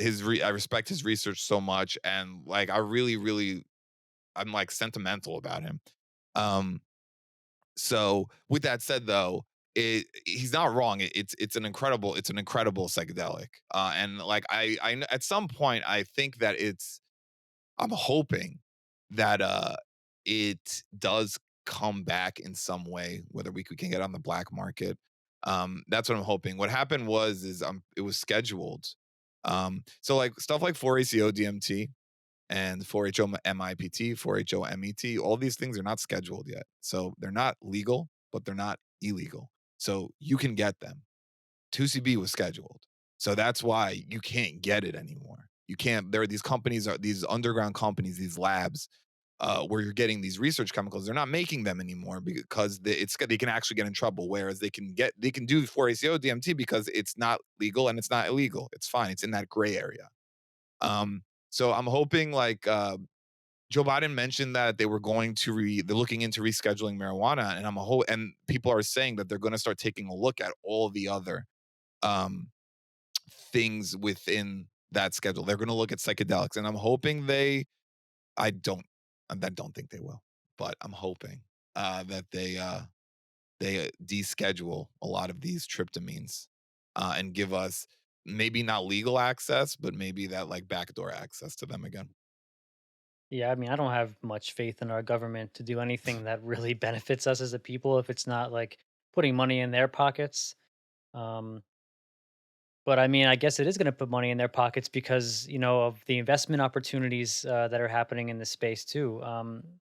I respect his research so much, and like I really I'm like sentimental about him. Um so with that said though, he's not wrong. It's an incredible psychedelic. And like at some point I think that I'm hoping that it does come back in some way, whether we can get on the black market. That's what I'm hoping. What happened is it was scheduled. So like stuff like 4-ACO DMT and 4-HO MIPT, 4-HO MET, all these things are not scheduled yet. So they're not legal, but they're not illegal. So you can get them. 2CB was scheduled. So that's why you can't get it anymore. You can't. There are these companies, these underground companies, these labs where you're getting these research chemicals. They're not making them anymore because they can actually get in trouble. Whereas they can do 4-ACO DMT because it's not legal and it's not illegal. It's fine. It's in that gray area. So I'm hoping like Joe Biden mentioned that they were going to they're looking into rescheduling marijuana, and and people are saying that they're going to start taking a look at all the other um things within that schedule. They're going to look at psychedelics, and I'm hoping I don't I don't think they will, but I'm hoping that they deschedule a lot of these tryptamines and give us maybe not legal access, but maybe that like backdoor access to them again. Yeah, I mean, I don't have much faith in our government to do anything that really benefits us as a people if it's not like putting money in their pockets. Um, but I mean, I guess it is going to put money in their pockets because, of the investment opportunities that are happening in this space too.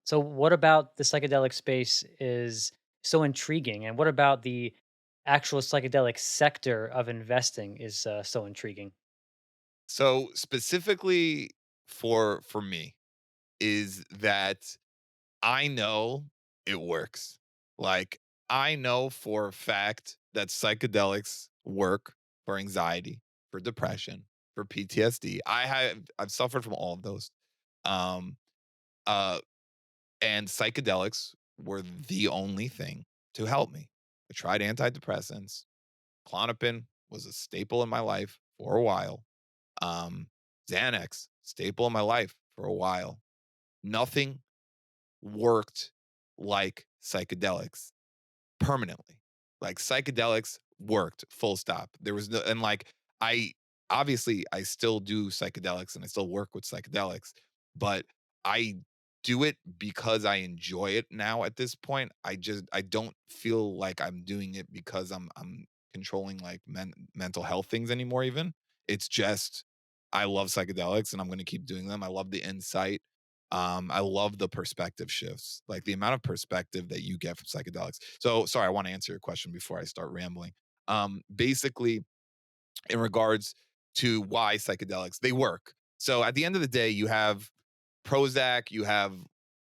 So, what about the psychedelic space is so intriguing? And what about the actual psychedelic sector of investing is so intriguing? So specifically for me is that I know it works. Like I know for a fact that psychedelics work for anxiety, for depression, for PTSD. I've suffered from all of those. Um uh and psychedelics were the only thing to help me. I tried antidepressants. Clonopin was a staple in my life for a while. Um Xanax, staple in my life for a while. Nothing worked like psychedelics permanently. Like psychedelics worked, full stop. There was no, and like I obviously I still do psychedelics and I still work with psychedelics, but I do it because I enjoy it now at this point. I don't feel like I'm doing it because I'm controlling like mental health things anymore even. It's just I love psychedelics and I'm going to keep doing them. I love the insight. I love the perspective shifts, like the amount of perspective that you get from psychedelics. So, sorry, I want to answer your question before I start rambling. Basically, in regards to why psychedelics, they work. So, at the end of the day, you have Prozac, you have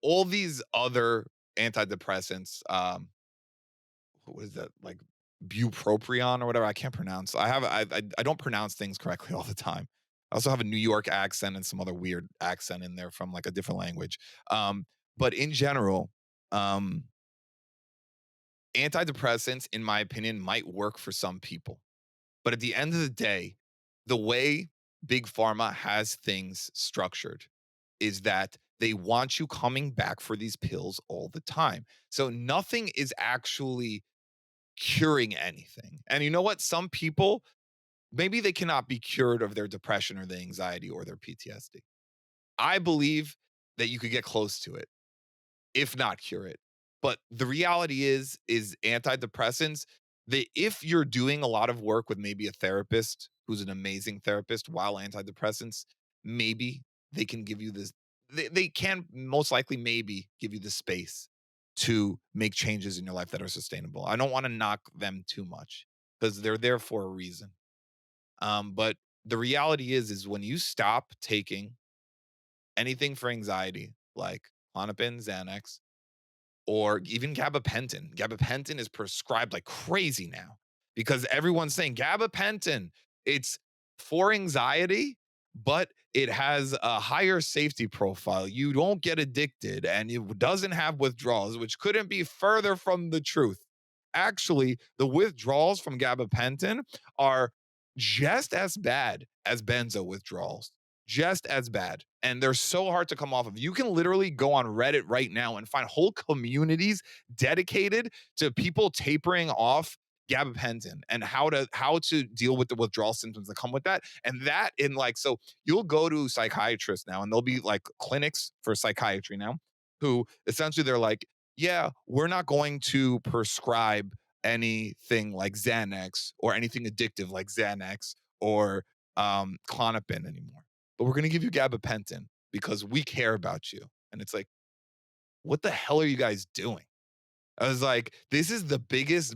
all these other antidepressants. What is that like bupropion or whatever? I can't pronounce. I don't pronounce things correctly all the time. I also have a New York accent and some other weird accent in there from like a different language. But in general, um, antidepressants, in my opinion, might work for some people. But at the end of the day, the way big pharma has things structured is that they want you coming back for these pills all the time. So nothing is actually curing anything. And you know what? Some people, maybe they cannot be cured of their depression or their anxiety or their PTSD. I believe that you could get close to it, if not cure it. But the reality is antidepressants, they if you're doing a lot of work with maybe a therapist who's an amazing therapist while antidepressants, maybe they can give you this they can most likely maybe give you the space to make changes in your life that are sustainable. I don't want to knock them too much because they're there for a reason. But the reality is when you stop taking anything for anxiety, like Klonopin, Xanax, or even gabapentin. Gabapentin is prescribed like crazy now because everyone's saying gabapentin, it's for anxiety. but it has a higher safety profile. You don't get addicted and it doesn't have withdrawals, which couldn't be further from the truth. Actually, the withdrawals from gabapentin are just as bad as benzo withdrawals, just as bad. And they're so hard to come off of. You can literally go on Reddit right now and find whole communities dedicated to people tapering off gabapentin and how to deal with the withdrawal symptoms that come with that. And that in like, so you'll go to psychiatrists now and there'll be like clinics for psychiatry now who essentially they're like, yeah, we're not going to prescribe anything like Xanax or anything addictive like Xanax or Clonopin anymore, but we're going to give you gabapentin because we care about you. And it's like, what the hell are you guys doing? I was like, this is the biggest,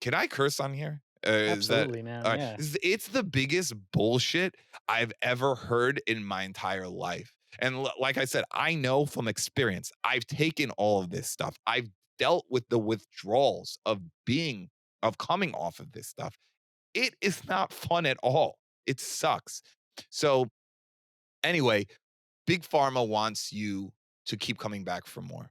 can I curse on here? Is that Absolutely, man. Yeah. it's the biggest bullshit I've ever heard in my entire life. And like I said, I know from experience. I've taken all of this stuff. I've dealt with the withdrawals of coming off of this stuff. It is not fun at all. It sucks. So anyway, big pharma wants you to keep coming back for more.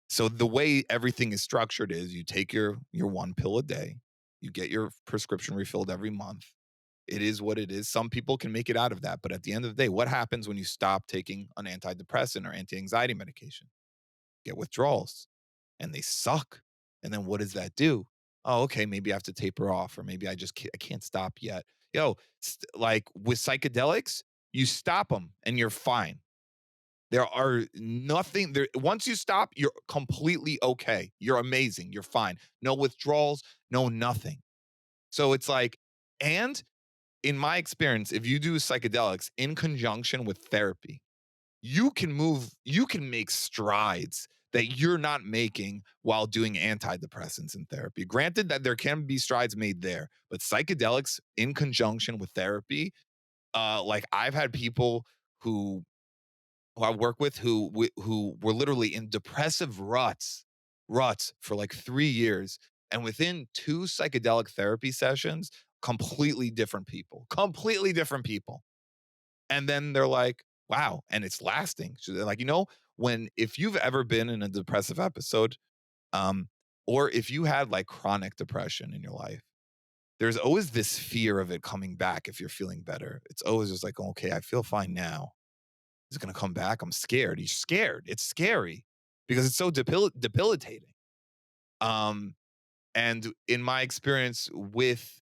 So the way everything is structured is you take your one pill a day, you get your prescription refilled every month. It is what it is. Some people can make it out of that, but at the end of the day, what happens when you stop taking an antidepressant or anti-anxiety medication? Get withdrawals and they suck. And then what does that do? Oh, okay, maybe I have to taper off or maybe I can't stop yet. Like with psychedelics, you stop them and you're fine. There are nothing there. Once you stop, you're completely okay. You're amazing. You're fine. No withdrawals, no nothing. So it's like, and in my experience, if you do psychedelics in conjunction with therapy, you can make strides that you're not making while doing antidepressants in therapy. Granted that there can be strides made there, but psychedelics in conjunction with therapy, like I've had people who I work with who were literally in depressive ruts for like 3 years, and within 2 psychedelic therapy sessions, completely different people. And then they're like, "Wow," and it's lasting. So they're like, when if you've ever been in a depressive episode, um, or if you had like chronic depression in your life, there's always this fear of it coming back if you're feeling better. It's always just like, "Okay, I feel fine now." Is it gonna come back? I'm scared. He's scared. It's scary because it's so debilitating. Um, and in my experience with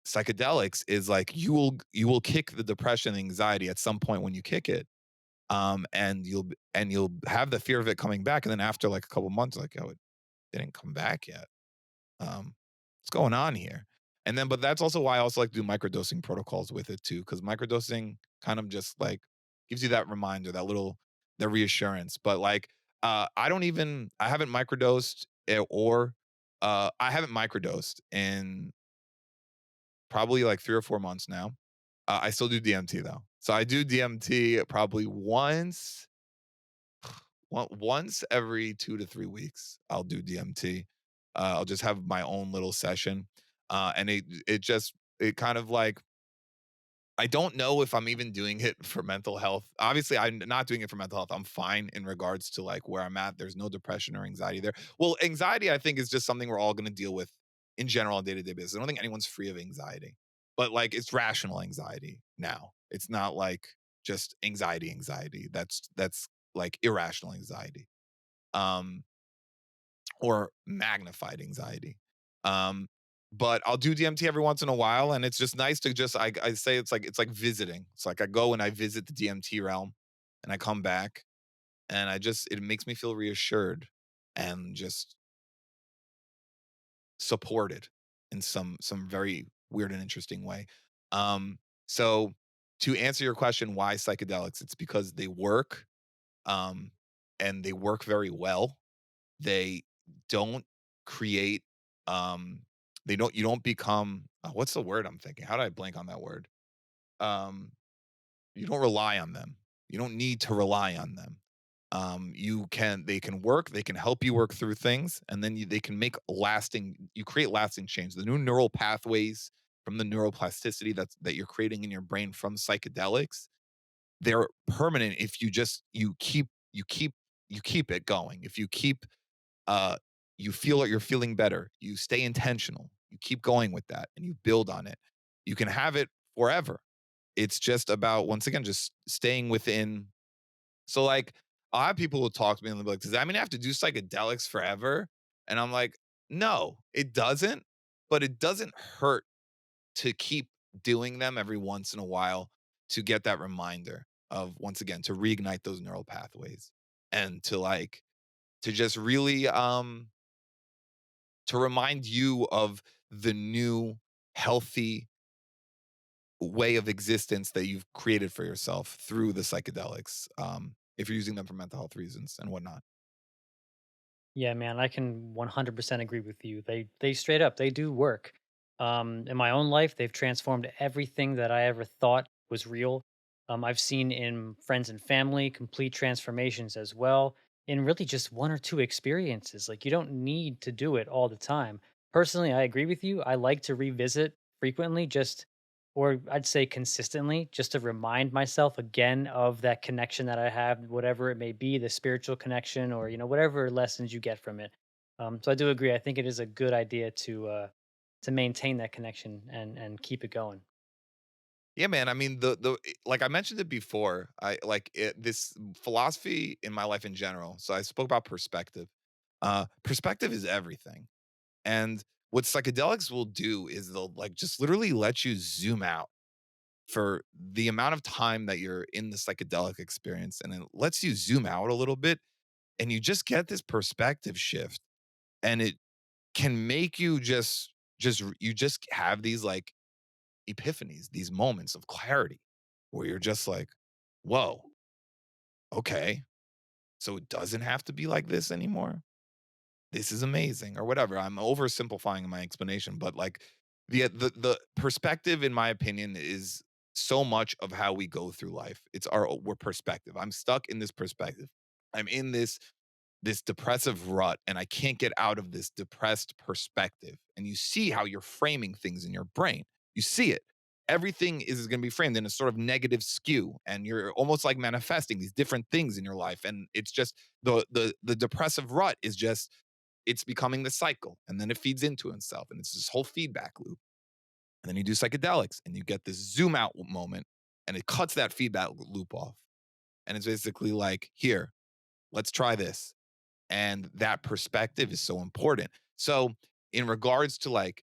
psychedelics is like you will kick the depression and anxiety at some point when you kick it. And you'll have the fear of it coming back. And then after like a couple months, like, oh, it didn't come back yet. What's going on here? And then, but that's also why I also like to do microdosing protocols with it too, because microdosing kind of just like gives you that reminder, the reassurance. But like, I haven't microdosed I haven't microdosed in probably like 3 or 4 months now. I still do DMT though. So I do DMT probably once every 2 to 3 weeks. I'll do DMT. I'll just have my own little session, and it kind of like I don't know if I'm even doing it for mental health. Obviously, I'm not doing it for mental health. I'm fine in regards to like where I'm at. There's no depression or anxiety there. Well, anxiety, I think, is just something we're all going to deal with in general on day to day basis. I don't think anyone's free of anxiety, but like it's rational anxiety now. It's not like just anxiety. That's like irrational anxiety. Um, or magnified anxiety. Um, but I'll do DMT every once in a while, and it's just nice to just I say it's like visiting. It's like I go and I visit the DMT realm, and I come back, and it makes me feel reassured and just supported in some very weird and interesting way. So to answer your question, why psychedelics? It's because they work, um, and they work very well. They don't create, um they don't you don't become what's the word I'm thinking? How did I blank on that word? Um, you don't rely on them. You don't need to rely on them. They can work, they can help you work through things, and then they can make lasting you create lasting change. The new neural pathways from the neuroplasticity that you're creating in your brain from psychedelics, they're permanent if you keep it going. If you keep uh you feel like you're feeling better, you stay intentional, you keep going with that and you build on it. You can have it forever. It's just about, once again, just staying within. So like a lot of people will talk to me and they'll be like, does that mean I have to do psychedelics forever? And I'm like, no, it doesn't, but it doesn't hurt to keep doing them every once in a while, to get that reminder of, once again, to reignite those neural pathways, and to just really to remind you of the new healthy way of existence that you've created for yourself through the psychedelics, if you're using them for mental health reasons and whatnot. Yeah, man, I can 100% agree with you. They straight up they do work. In my own life, they've transformed everything that I ever thought was real. I've seen in friends and family complete transformations as well, in really just one or two experiences. Like you don't need to do it all the time. Personally, I agree with you. I like to revisit frequently, just or I'd say consistently, just to remind myself again of that connection that I have, whatever it may be, the spiritual connection or, whatever lessons you get from it. So I do agree. I think it is a good idea to maintain that connection and keep it going. Yeah, man. I mean, like I mentioned it before. I like this philosophy in my life in general. So I spoke about perspective. Perspective is everything. And what psychedelics will do is they'll like just literally let you zoom out for the amount of time that you're in the psychedelic experience, and it lets you zoom out a little bit, and you just get this perspective shift, and it can make you you just have these like epiphanies, these moments of clarity where you're just like, whoa, okay, so it doesn't have to be like this anymore. This is amazing, or whatever. I'm oversimplifying my explanation, but like the perspective, in my opinion, is so much of how we go through life. It's our perspective. I'm stuck in this perspective. I'm in this depressive rut and I can't get out of this depressed perspective. And you see how you're framing things in your brain. You see it. Everything is going to be framed in a sort of negative skew, and you're almost like manifesting these different things in your life. And it's just the depressive rut is just, it's becoming the cycle, and then it feeds into itself, and it's this whole feedback loop. And then you do psychedelics and you get this zoom out moment, and it cuts that feedback loop off. And it's basically like, here, let's try this. And that perspective is so important. So, in regards to like,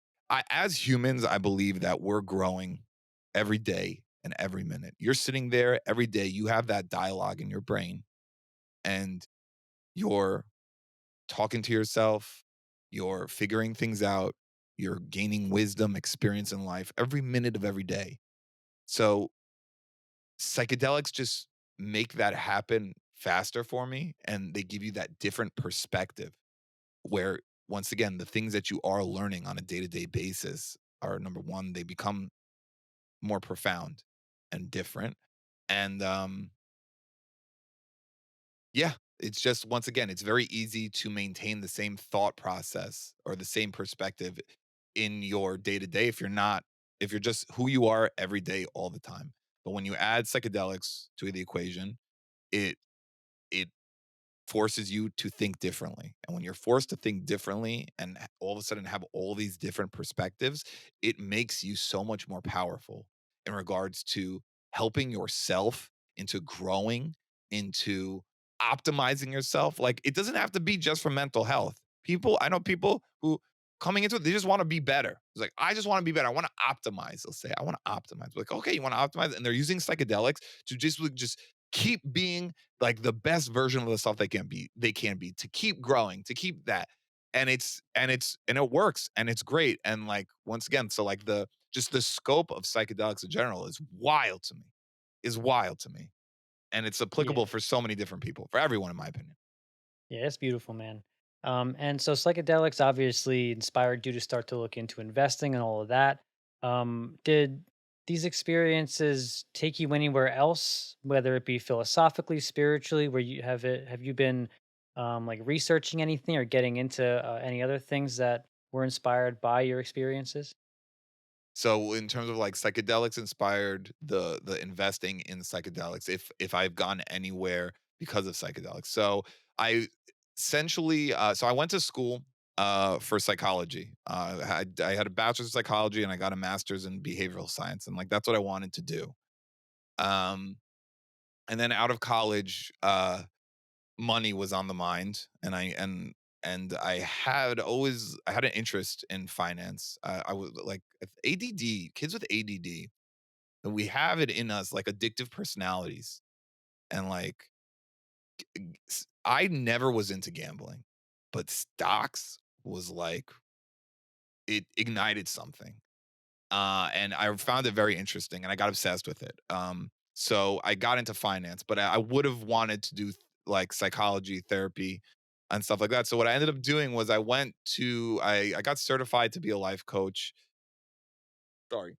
as humans, I believe that we're growing every day and every minute. You're sitting there every day, you have that dialogue in your brain, and you're talking to yourself, you're figuring things out, you're gaining wisdom, experience in life every minute of every day. So, psychedelics just make that happen faster for me, and they give you that different perspective where, once again, the things that you are learning on a day-to-day basis are, number one, they become more profound and different. And yeah, it's just, once again, it's very easy to maintain the same thought process or the same perspective in your day-to-day if you're just who you are every day all the time. But when you add psychedelics to the equation, it it forces you to think differently. And when you're forced to think differently and all of a sudden have all these different perspectives, it makes you so much more powerful in regards to helping yourself, into growing, into optimizing yourself. Like, it doesn't have to be just for mental health. I know people who coming into it, they just want to be better. It's like, I just want to be better. I want to optimize. They'll say, I want to optimize. Like, okay, you want to optimize? And they're using psychedelics to just keep being like the best version of the self they can be, to keep growing, to keep that. And it works, and it's great. And like, once again, so like the scope of psychedelics in general is wild to me. And it's Yeah. applicable for so many different people, for everyone, in my opinion. Yeah, it's beautiful, man. And so psychedelics obviously inspired you to start to look into investing and all of that. Did these experiences take you anywhere else, whether it be philosophically, spiritually, where have you been like researching anything or getting into any other things that were inspired by your experiences? So in terms of like psychedelics inspired the investing in psychedelics, if I've gone anywhere because of psychedelics. So I essentially so I went to school for psychology. I had a bachelor's of psychology and I got a master's in behavioral science, and like that's what I wanted to do. Um and then out of college, money was on the mind, and I had an interest in finance. I was like ADD, kids with ADD, and we have it in us like addictive personalities, and like I never was into gambling, but stocks was like it ignited something. And I found it very interesting, and I got obsessed with it. So I got into finance, but I would have wanted to do like psychology, therapy, and stuff like that. So what I ended up doing was I got certified to be a life coach. Sorry,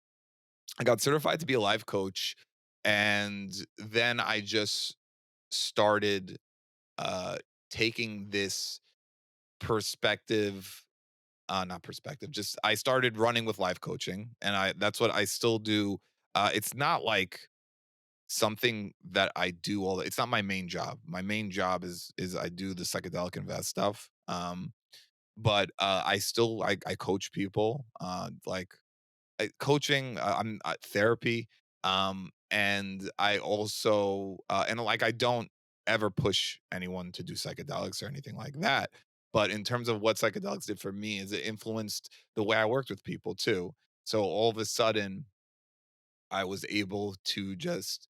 I got certified to be a life coach, and then I just started uh, taking this perspective not perspective, just I started running with life coaching, and I that's what I still do. It's not like something that I do all the it's not my main job. My main job is I do the psychedelic invest stuff. But I coach people, like coaching, I'm therapy, and I also and like I don't ever push anyone to do psychedelics or anything like that. But in terms of what psychedelics did for me, is it influenced the way I worked with people too. So all of a sudden, I was able to just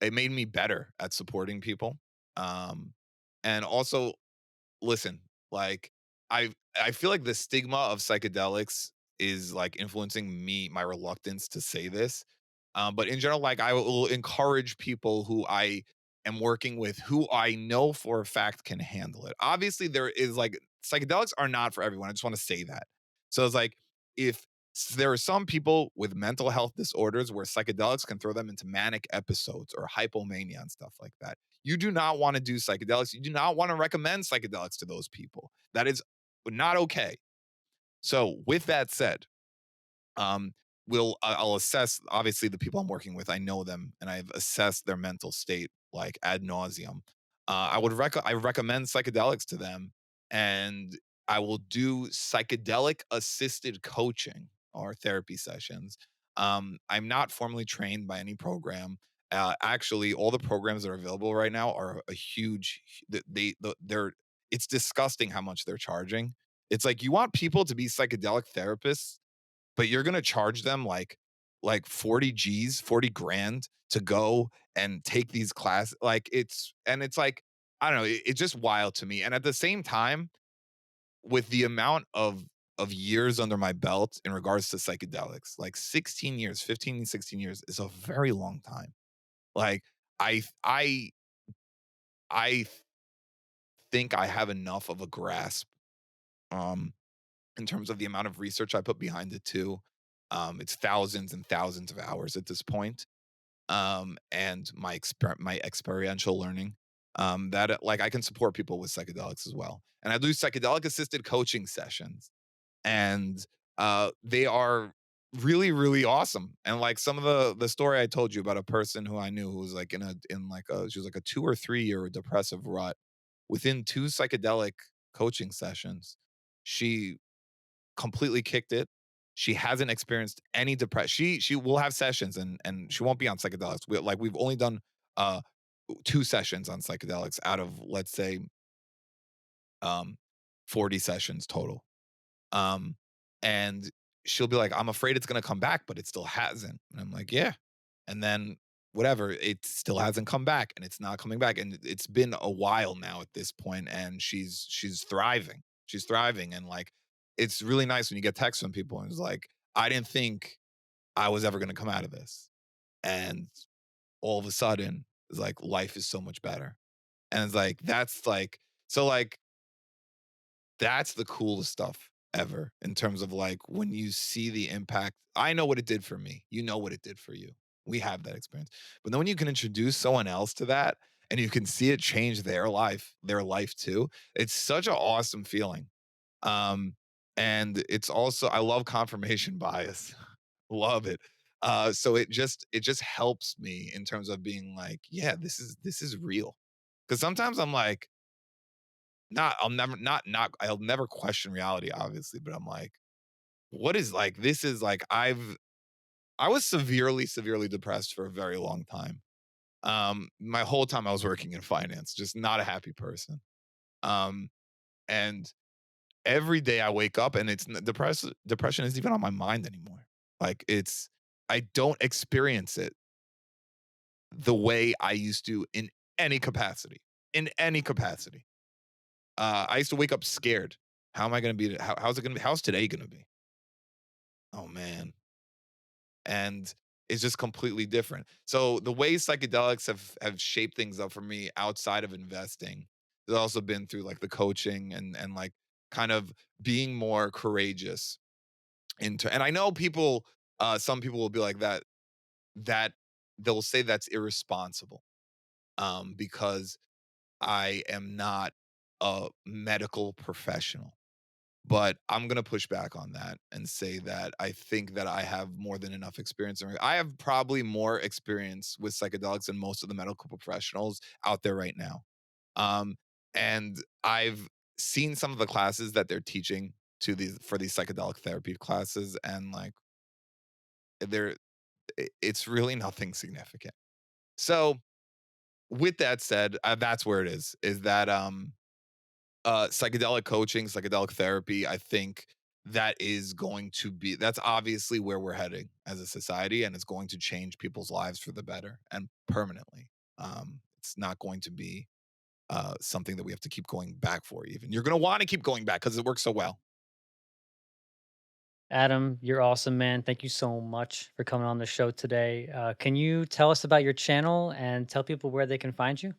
it made me better at supporting people. Um, and also listen, like I feel like the stigma of psychedelics is like influencing me, my reluctance to say this. But in general, like I will encourage people who I am working with who I know for a fact can handle it. Obviously, there is like psychedelics are not for everyone. I just want to say that. So it's like if there are some people with mental health disorders where psychedelics can throw them into manic episodes or hypomania and stuff like that. You do not want to do psychedelics. You do not want to recommend psychedelics to those people. That is not okay. So, with that said, um, I'll assess obviously the people I'm working with. I know them, and I've assessed their mental state like ad nauseum. I recommend psychedelics to them, and I will do psychedelic assisted coaching or therapy sessions. I'm not formally trained by any program. Actually, all the programs that are available right now are a huge. They're it's disgusting how much they're charging. It's like you want people to be psychedelic therapists, but you're gonna charge them like 40 G's, 40 grand to go and take these classes. Like it's like, I don't know, it's just wild to me. And at the same time, with the amount of years under my belt in regards to psychedelics, like 16 years, 15, 16 years is a very long time. Like I I I think I have enough of a grasp um in terms of the amount of research I put behind it too. It's thousands and thousands of hours at this point. And my experiential learning. That like I can support people with psychedelics as well. And I do psychedelic assisted coaching sessions, and they are really really awesome. And like some of the story I told you about a person who I knew who was like in like a she was like a 2 or 3 year depressive rut. Within two psychedelic coaching sessions, she completely kicked it. She hasn't experienced any depression. She will have sessions and she won't be on psychedelics. We've only done uh 2 sessions on psychedelics out of let's say um 40 sessions total. Um and she'll be like, I'm afraid it's gonna come back, but it still hasn't. And I'm like, yeah. And then whatever, it still hasn't come back and it's not coming back. And it's been a while now at this point, and she's thriving. She's thriving. And like it's really nice when you get texts from people and it's like, I didn't think I was ever gonna come out of this. And all of a sudden, it's like life is so much better. And it's like that's like so like that's the coolest stuff ever in terms of like when you see the impact. I know what it did for me. You know what it did for you. We have that experience. But then when you can introduce someone else to that and you can see it change their life too, it's such an awesome feeling. Um, and it's also I love confirmation bias. Love it. So it just helps me in terms of being like, yeah, this is real. Because sometimes I'm like, not I'll never not I'll never question reality, obviously, but I'm like, what is like this is like I was severely depressed for a very long time. My whole time I was working in finance, just not a happy person. Um, and every day I wake up and depression isn't even on my mind anymore. Like I don't experience it the way I used to in any capacity. In any capacity. I used to wake up scared. How am I going to be? How's it going to be? How's today going to be? Oh man. And it's just completely different. So the way psychedelics have shaped things up for me outside of investing has also been through like the coaching and like kind of being more courageous into. And I know people, some people will be like that they'll say that's irresponsible, because I am not a medical professional. But I'm gonna push back on that and say that I think that I have more than enough experience. I have probably more experience with psychedelics than most of the medical professionals out there right now. Um, and I've seen some of the classes that they're teaching for these psychedelic therapy classes, and like they're it's really nothing significant. So with that said, that's where it is that psychedelic coaching, psychedelic therapy, I think that's obviously where we're heading as a society, and it's going to change people's lives for the better and permanently. It's not going to be something that we have to keep going back for even. You're going to want to keep going back because it works so well. Adam, you're awesome, man. Thank you so much for coming on the show today. Can you tell us about your channel and tell people where they can find you?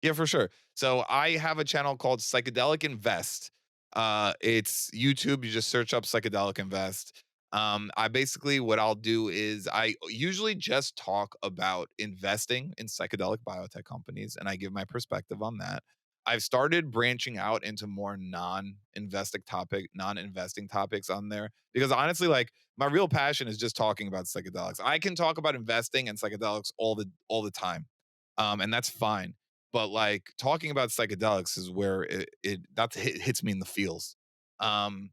Yeah, for sure. So I have a channel called Psychedelic Invest. It's YouTube. You just search up Psychedelic Invest. I basically what I'll do is I usually just talk about investing in psychedelic biotech companies, and I give my perspective on that. I've started branching out into more non-investing topics on there because honestly, like my real passion is just talking about psychedelics. I can talk about investing and psychedelics all the time, and that's fine, but like talking about psychedelics is where hits me in the feels. Um,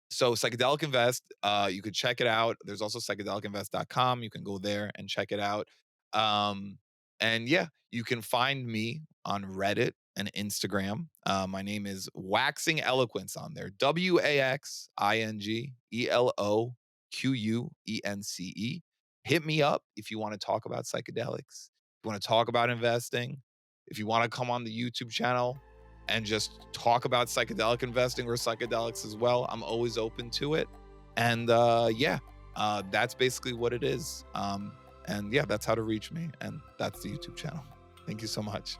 so Psychedelic Invest, you could check it out. There's also psychedelicinvest.com. You can go there and check it out. Um, and yeah, you can find me on Reddit and Instagram. My name is Waxing Eloquence on there. WAXINGELOQUENCE. Hit me up if you want to talk about psychedelics. If you want to talk about investing. If you want to come on the YouTube channel and just talk about psychedelic investing or psychedelics as well, I'm always open to it. And yeah, that's basically what it is. And yeah, that's how to reach me. And that's the YouTube channel. Thank you so much.